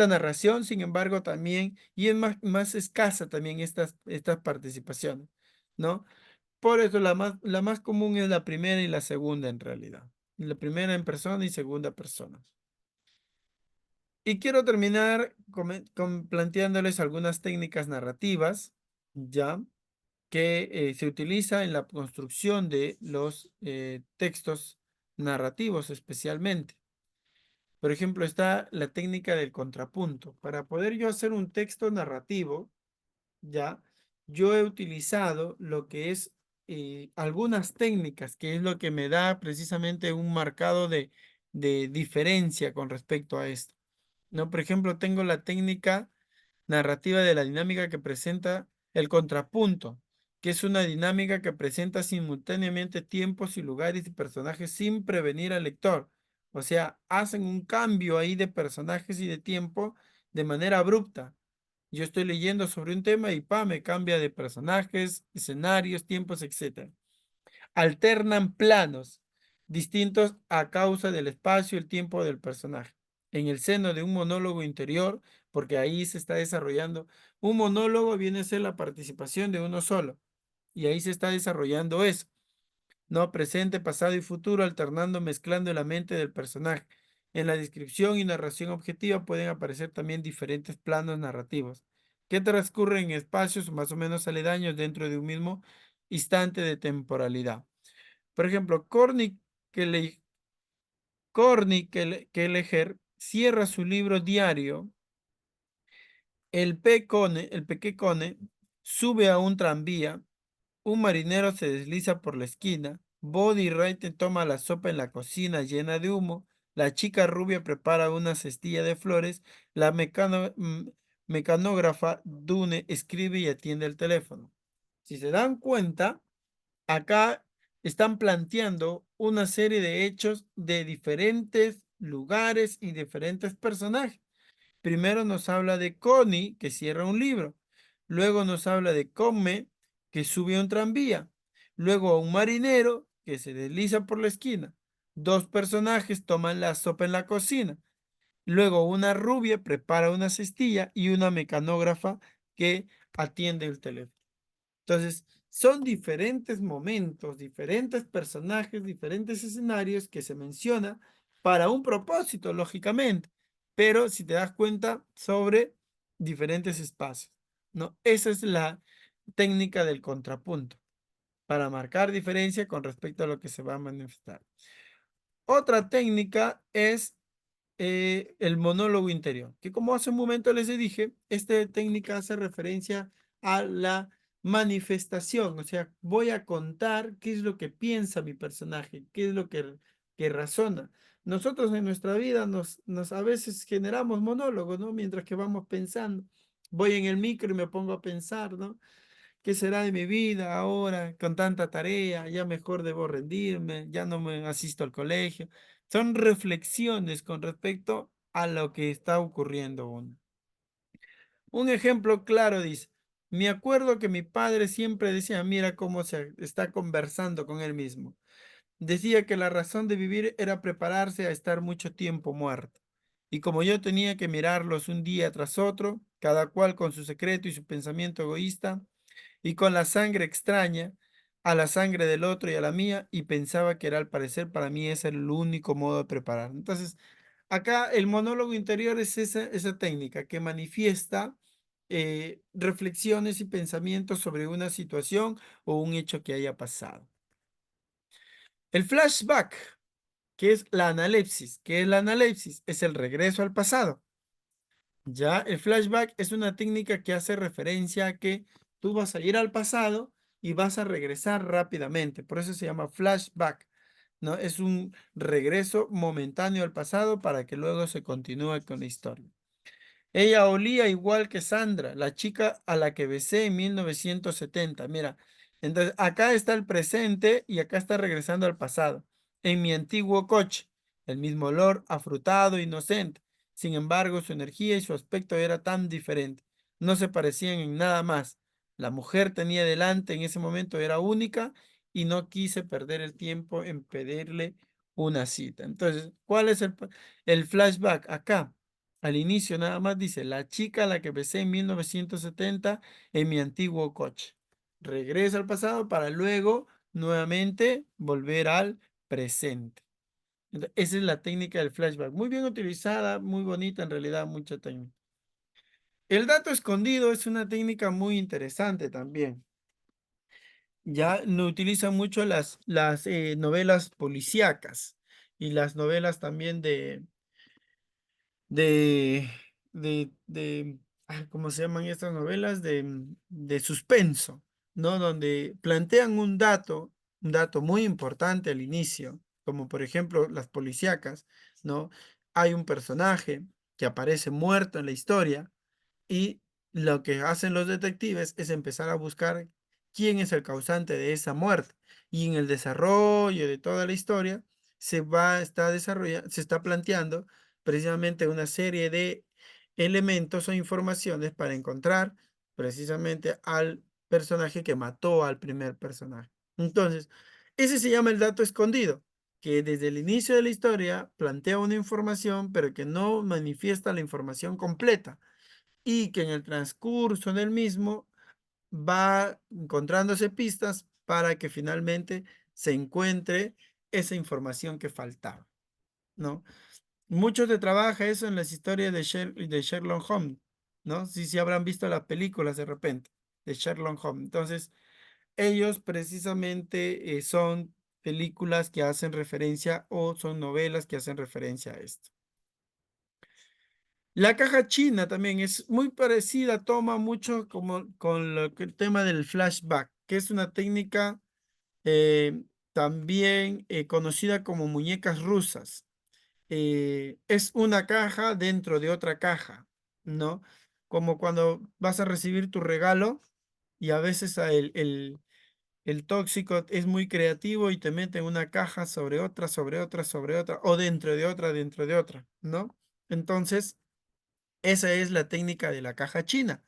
narración, sin embargo, también, y es más escasa también estas participaciones, ¿no? Por eso la más común es la primera y la segunda en realidad. La primera en persona y segunda persona. Y quiero terminar planteándoles algunas técnicas narrativas, ya, que se utiliza en la construcción de los textos narrativos especialmente. Por ejemplo, está la técnica del contrapunto. Para poder yo hacer un texto narrativo, ya, yo he utilizado lo que es algunas técnicas, que es lo que me da precisamente un marcado de diferencia con respecto a esto, ¿no? Por ejemplo, tengo la técnica narrativa de la dinámica que presenta el contrapunto, que es una dinámica que presenta simultáneamente tiempos y lugares y personajes sin prevenir al lector. O sea, hacen un cambio ahí de personajes y de tiempo de manera abrupta. Yo estoy leyendo sobre un tema y me cambia de personajes, escenarios, tiempos, etcétera. Alternan planos distintos a causa del espacio y el tiempo del personaje. En el seno de un monólogo interior, porque ahí se está desarrollando. Un monólogo viene a ser la participación de uno solo. Y ahí se está desarrollando eso. No, presente, pasado y futuro, alternando, mezclando la mente del personaje. En la descripción y narración objetiva pueden aparecer también diferentes planos narrativos que transcurren en espacios más o menos aledaños dentro de un mismo instante de temporalidad. Por ejemplo, Kelleher cierra su libro diario. El pequecone sube a un tranvía. Un marinero se desliza por la esquina. Body Wright toma la sopa en la cocina llena de humo. La chica rubia prepara una cestilla de flores. La mecanógrafa Dune escribe y atiende el teléfono. Si se dan cuenta, acá están planteando una serie de hechos de diferentes lugares y diferentes personajes. Primero nos habla de Connie, que cierra un libro. Luego nos habla de Come, que sube a un tranvía. Luego a un marinero que se desliza por la esquina. Dos personajes toman la sopa en la cocina. Luego una rubia prepara una cestilla y una mecanógrafa que atiende el teléfono. Entonces, son diferentes momentos, diferentes personajes, diferentes escenarios que se menciona para un propósito, lógicamente, pero si te das cuenta, sobre diferentes espacios, ¿no? Esa es la técnica del contrapunto, para marcar diferencia con respecto a lo que se va a manifestar. Otra técnica es el monólogo interior, que como hace un momento les dije, esta técnica hace referencia a la manifestación, o sea, voy a contar qué es lo que piensa mi personaje, qué es lo que razona. Nosotros en nuestra vida nos a veces generamos monólogos, ¿no? Mientras que vamos pensando. Voy en el micro y me pongo a pensar, ¿no? ¿Qué será de mi vida ahora con tanta tarea? Ya mejor debo rendirme, ya no me asisto al colegio. Son reflexiones con respecto a lo que está ocurriendo uno. Un ejemplo claro dice, me acuerdo que mi padre siempre decía, mira cómo se está conversando con él mismo. Decía que la razón de vivir era prepararse a estar mucho tiempo muerto. Y como yo tenía que mirarlos un día tras otro, cada cual con su secreto y su pensamiento egoísta, y con la sangre extraña a la sangre del otro y a la mía, y pensaba que era al parecer para mí ese era el único modo de preparar. Entonces, acá el monólogo interior es esa técnica que manifiesta reflexiones y pensamientos sobre una situación o un hecho que haya pasado. El flashback, que es la analepsis. ¿Qué es la analepsis? Es el regreso al pasado. Ya, el flashback es una técnica que hace referencia a que tú vas a ir al pasado y vas a regresar rápidamente. Por eso se llama flashback, ¿no? Es un regreso momentáneo al pasado para que luego se continúe con la historia. Ella olía igual que Sandra, la chica a la que besé en 1970. Mira, entonces acá está el presente y acá está regresando al pasado. En mi antiguo coche, el mismo olor afrutado, inocente. Sin embargo, su energía y su aspecto era tan diferente. No se parecían en nada más. La mujer tenía delante en ese momento era única y no quise perder el tiempo en pedirle una cita. Entonces, ¿cuál es el flashback acá? Al inicio nada más dice, la chica a la que besé en 1970 en mi antiguo coche. Regresa al pasado para luego nuevamente volver al presente. Esa es la técnica del flashback. Muy bien utilizada, muy bonita en realidad, mucha técnica. El dato escondido es una técnica muy interesante también. Ya no utilizan mucho las novelas policíacas y las novelas también de, ¿cómo se llaman estas novelas? De suspenso, ¿no? Donde plantean un dato muy importante al inicio, como por ejemplo las policíacas, ¿no? Hay un personaje que aparece muerto en la historia y lo que hacen los detectives es empezar a buscar quién es el causante de esa muerte. Y en el desarrollo de toda la historia está desarrollando, se está planteando precisamente una serie de elementos o informaciones para encontrar precisamente al personaje que mató al primer personaje. Entonces, ese se llama el dato escondido, que desde el inicio de la historia plantea una información, pero que no manifiesta la información completa y que en el transcurso del mismo va encontrándose pistas para que finalmente se encuentre esa información que faltaba, ¿no? Mucho se trabaja eso en las historias de Sherlock Holmes, ¿no? Si habrán visto las películas de repente de Sherlock Holmes. Entonces, ellos precisamente son películas que hacen referencia o son novelas que hacen referencia a esto. La caja china también es muy parecida, toma mucho como con el tema del flashback, que es una técnica también conocida como muñecas rusas. Es una caja dentro de otra caja, ¿no? Como cuando vas a recibir tu regalo y a veces el tóxico es muy creativo y te mete en una caja sobre otra, sobre otra, sobre otra, o dentro de otra, ¿no? Entonces... Esa es la técnica de la caja china,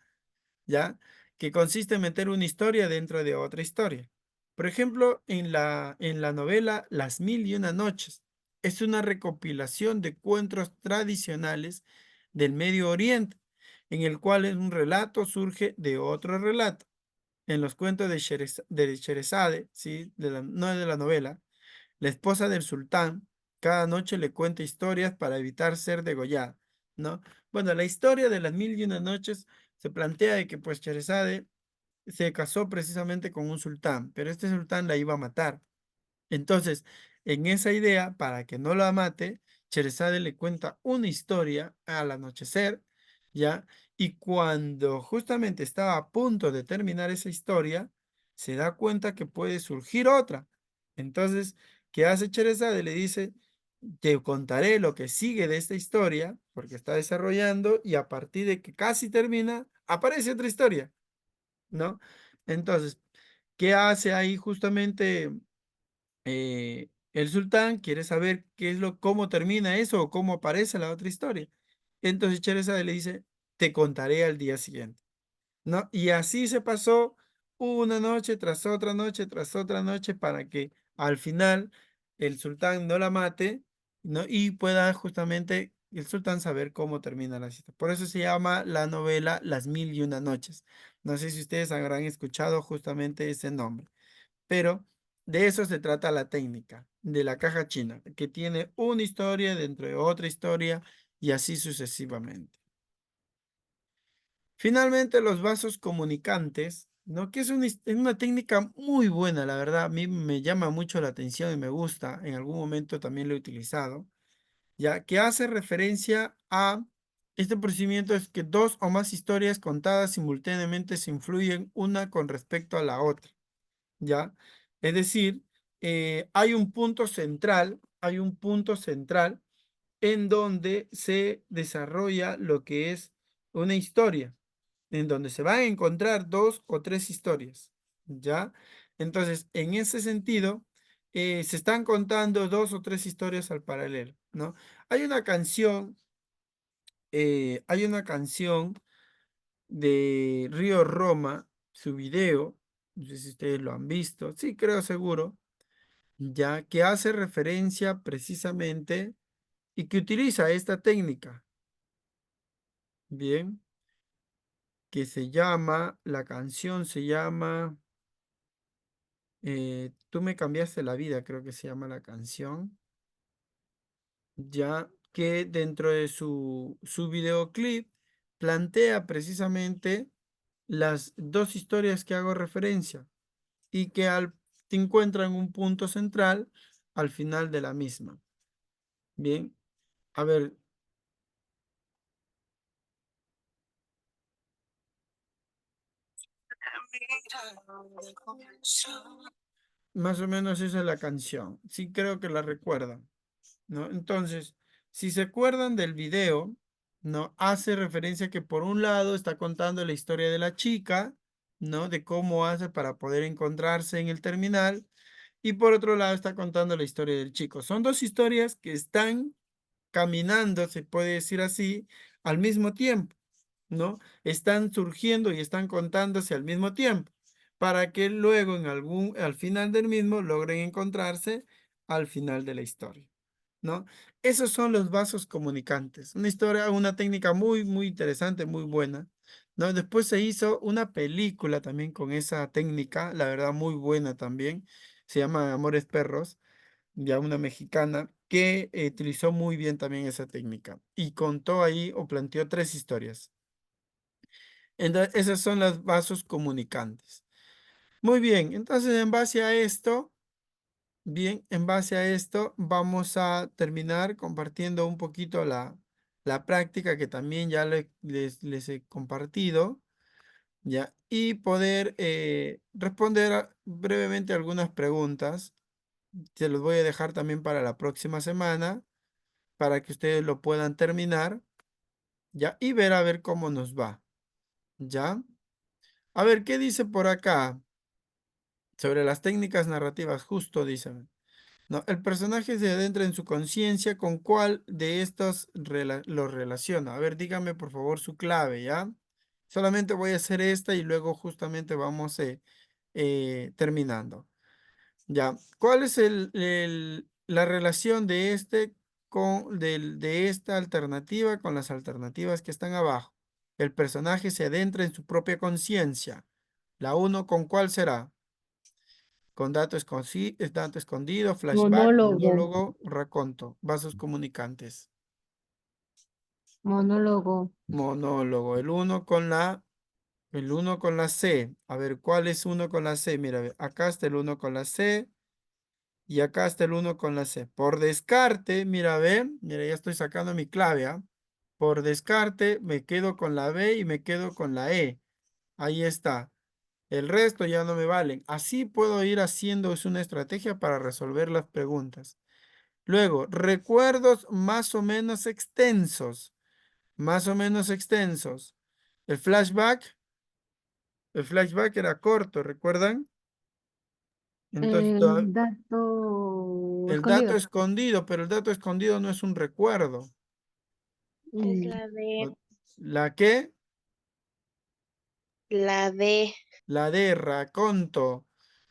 ¿ya? Que consiste en meter una historia dentro de otra historia. Por ejemplo, en la novela Las Mil y Una Noches, es una recopilación de cuentos tradicionales del Medio Oriente, en el cual un relato surge de otro relato. En los cuentos de Sherezade, ¿sí? No de la novela, la esposa del sultán cada noche le cuenta historias para evitar ser degollada, ¿no? Bueno, la historia de las mil y una noches se plantea de que pues Sherezade se casó precisamente con un sultán, pero este sultán la iba a matar. Entonces, en esa idea, para que no la mate, Sherezade le cuenta una historia al anochecer, ¿ya? Y cuando justamente estaba a punto de terminar esa historia, se da cuenta que puede surgir otra. Entonces, ¿qué hace Sherezade? Le dice, te contaré lo que sigue de esta historia, porque está desarrollando, y a partir de que casi termina, aparece otra historia, ¿no? Entonces, ¿qué hace ahí justamente el sultán? Quiere saber cómo termina eso o cómo aparece la otra historia. Entonces Sherezade le dice, te contaré al día siguiente, ¿no? Y así se pasó una noche tras otra noche tras otra noche para que al final el sultán no la mate, ¿no? Y pueda justamente el sultán saber cómo termina la cita. Por eso se llama la novela Las Mil y Una Noches. No sé si ustedes habrán escuchado justamente ese nombre, pero de eso se trata la técnica de la caja china, que tiene una historia dentro de otra historia y así sucesivamente. Finalmente, los vasos comunicantes, ¿no? Que es una técnica muy buena, la verdad. A mí me llama mucho la atención y me gusta. En algún momento también lo he utilizado, ya que hace referencia a este procedimiento es que dos o más historias contadas simultáneamente se influyen una con respecto a la otra. ¿Ya? Es decir, hay un punto central en donde se desarrolla lo que es una historia, en donde se van a encontrar dos o tres historias, ¿ya? Entonces, en ese sentido, se están contando dos o tres historias al paralelo, ¿no? Hay una canción, hay una canción de Río Roma, su video, no sé si ustedes lo han visto, sí, creo seguro, ya que hace referencia precisamente y que utiliza esta técnica, bien, que se llama, la canción se llama Tú me cambiaste la vida, creo que se llama la canción, ya que dentro de su videoclip plantea precisamente las dos historias que hago referencia y que te encuentran un punto central al final de la misma. Bien, a ver, más o menos esa es la canción. Sí creo que la recuerdan, ¿no? Entonces, si se acuerdan del video, ¿no? Hace referencia que por un lado está contando la historia de la chica, ¿no? De cómo hace para poder encontrarse en el terminal. Y por otro lado está contando la historia del chico. Son dos historias que están caminando, se puede decir así, al mismo tiempo, ¿no? Están surgiendo y están contándose al mismo tiempo, para que luego al final del mismo logren encontrarse al final de la historia, ¿no? Esos son los vasos comunicantes. Una historia, una técnica muy, muy interesante, muy buena, ¿no? Después se hizo una película también con esa técnica, la verdad, muy buena también. Se llama Amores Perros, ya una mexicana, que utilizó muy bien también esa técnica y contó ahí o planteó tres historias. Entonces, esos son los vasos comunicantes. Muy bien, entonces en base a esto, bien, en base a esto vamos a terminar compartiendo un poquito la práctica que también ya les he compartido, ya, y poder responder brevemente algunas preguntas. Se los voy a dejar también para la próxima semana para que ustedes lo puedan terminar, ya, y ver a ver cómo nos va, ya. A ver, ¿qué dice por acá? Sobre las técnicas narrativas, justo dicen. No, el personaje se adentra en su conciencia con cuál de estos lo relaciona. A ver, dígame por favor su clave, ¿ya? Solamente voy a hacer esta y luego justamente vamos terminando. Ya, ¿cuál es la relación de de esta alternativa con las alternativas que están abajo. El personaje se adentra en su propia conciencia. La uno, ¿con cuál será? Con dato escondido, flashback, Monólogo, monólogo, raconto, vasos comunicantes. monólogo. Monólogo. El uno con la C. A ver, ¿cuál es uno con la C? Mira, ve, acá está el uno con la C y acá está el uno con la C. Por descarte, mira, ve, mira, ya estoy sacando mi clave, ¿ah? Por descarte me quedo con la B y me quedo con la E. Ahí está. El resto ya no me valen. Así puedo ir haciendo, es una estrategia para resolver las preguntas. Luego, recuerdos más o menos extensos. Más o menos extensos. El flashback. El flashback era corto, ¿recuerdan? Entonces, El dato el dato escondido. escondido, pero el dato escondido no es un recuerdo. Es Mm, la D. ¿La qué? La D. La D, raconto.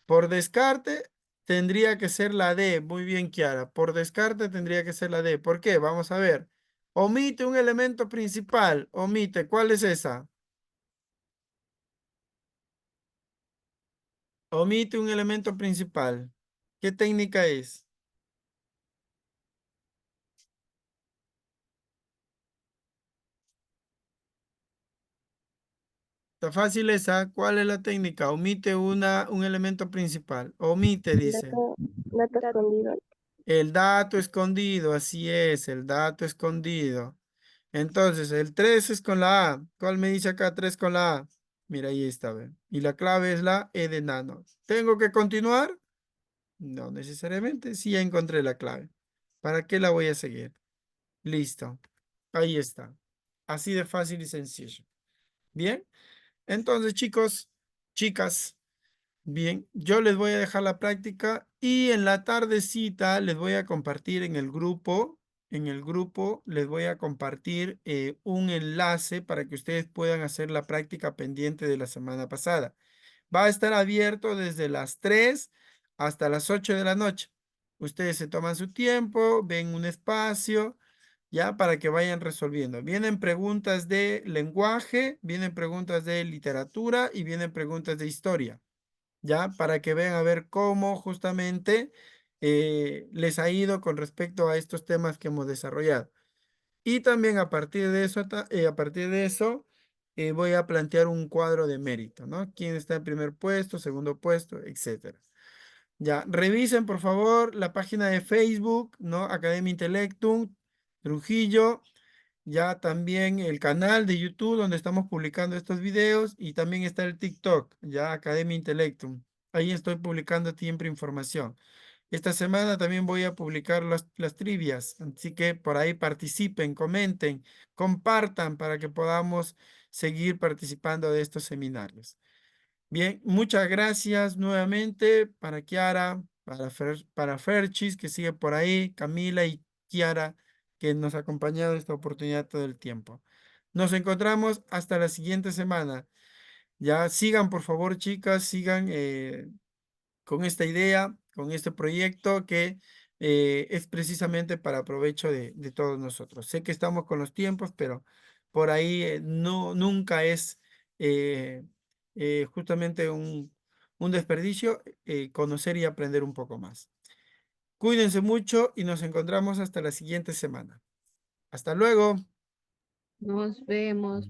Por descarte, tendría que ser la D. Muy bien, Kiara. Por descarte, tendría que ser la D. ¿Por qué? Vamos a ver. Omite un elemento principal. Omite. ¿Cuál es esa? Omite un elemento principal. ¿Qué técnica es? Está fácil esa. ¿Cuál es la técnica? Omite un elemento principal. Omite, dice. Dato escondido. El dato escondido, así es, el dato escondido. Entonces, el 3 es con la A. ¿Cuál me dice acá 3 con la A? Mira, ahí está, ¿ve? Y la clave es la E de nano. ¿Tengo que continuar? No necesariamente. Sí, ya encontré la clave. ¿Para qué la voy a seguir? Listo. Ahí está. Así de fácil y sencillo. Bien. Entonces, chicos, chicas. Bien, yo les voy a dejar la práctica y en la tardecita les voy a compartir en el grupo les voy a compartir un enlace para que ustedes puedan hacer la práctica pendiente de la semana pasada. Va a estar abierto desde las 3 hasta las 8 de la noche. Ustedes se toman su tiempo, ven un espacio, ya para que vayan resolviendo. Vienen preguntas de lenguaje, vienen preguntas de literatura y vienen preguntas de historia. ¿Ya? Para que vean a ver cómo justamente les ha ido con respecto a estos temas que hemos desarrollado. Y también a partir de eso, voy a plantear un cuadro de mérito, ¿no? ¿Quién está en primer puesto, segundo puesto, etcétera? Ya, revisen por favor la página de Facebook, ¿no? Academia Intellectum, Trujillo. Ya también el canal de YouTube donde estamos publicando estos videos y también está el TikTok, ya Academia Intellectum. Ahí estoy publicando siempre información. Esta semana también voy a publicar las trivias, así que por ahí participen, comenten, compartan para que podamos seguir participando de estos seminarios. Bien, muchas gracias nuevamente para Kiara, para Ferchis, que sigue por ahí, Camila y Kiara, que nos ha acompañado esta oportunidad todo el tiempo. Nos encontramos hasta la siguiente semana. Ya sigan, por favor, chicas, sigan con esta idea, con este proyecto que es precisamente para provecho de todos nosotros. Sé que estamos con los tiempos, pero por ahí no, nunca es eh, justamente un desperdicio conocer y aprender un poco más. Cuídense mucho y nos encontramos hasta la siguiente semana. Hasta luego. Nos vemos.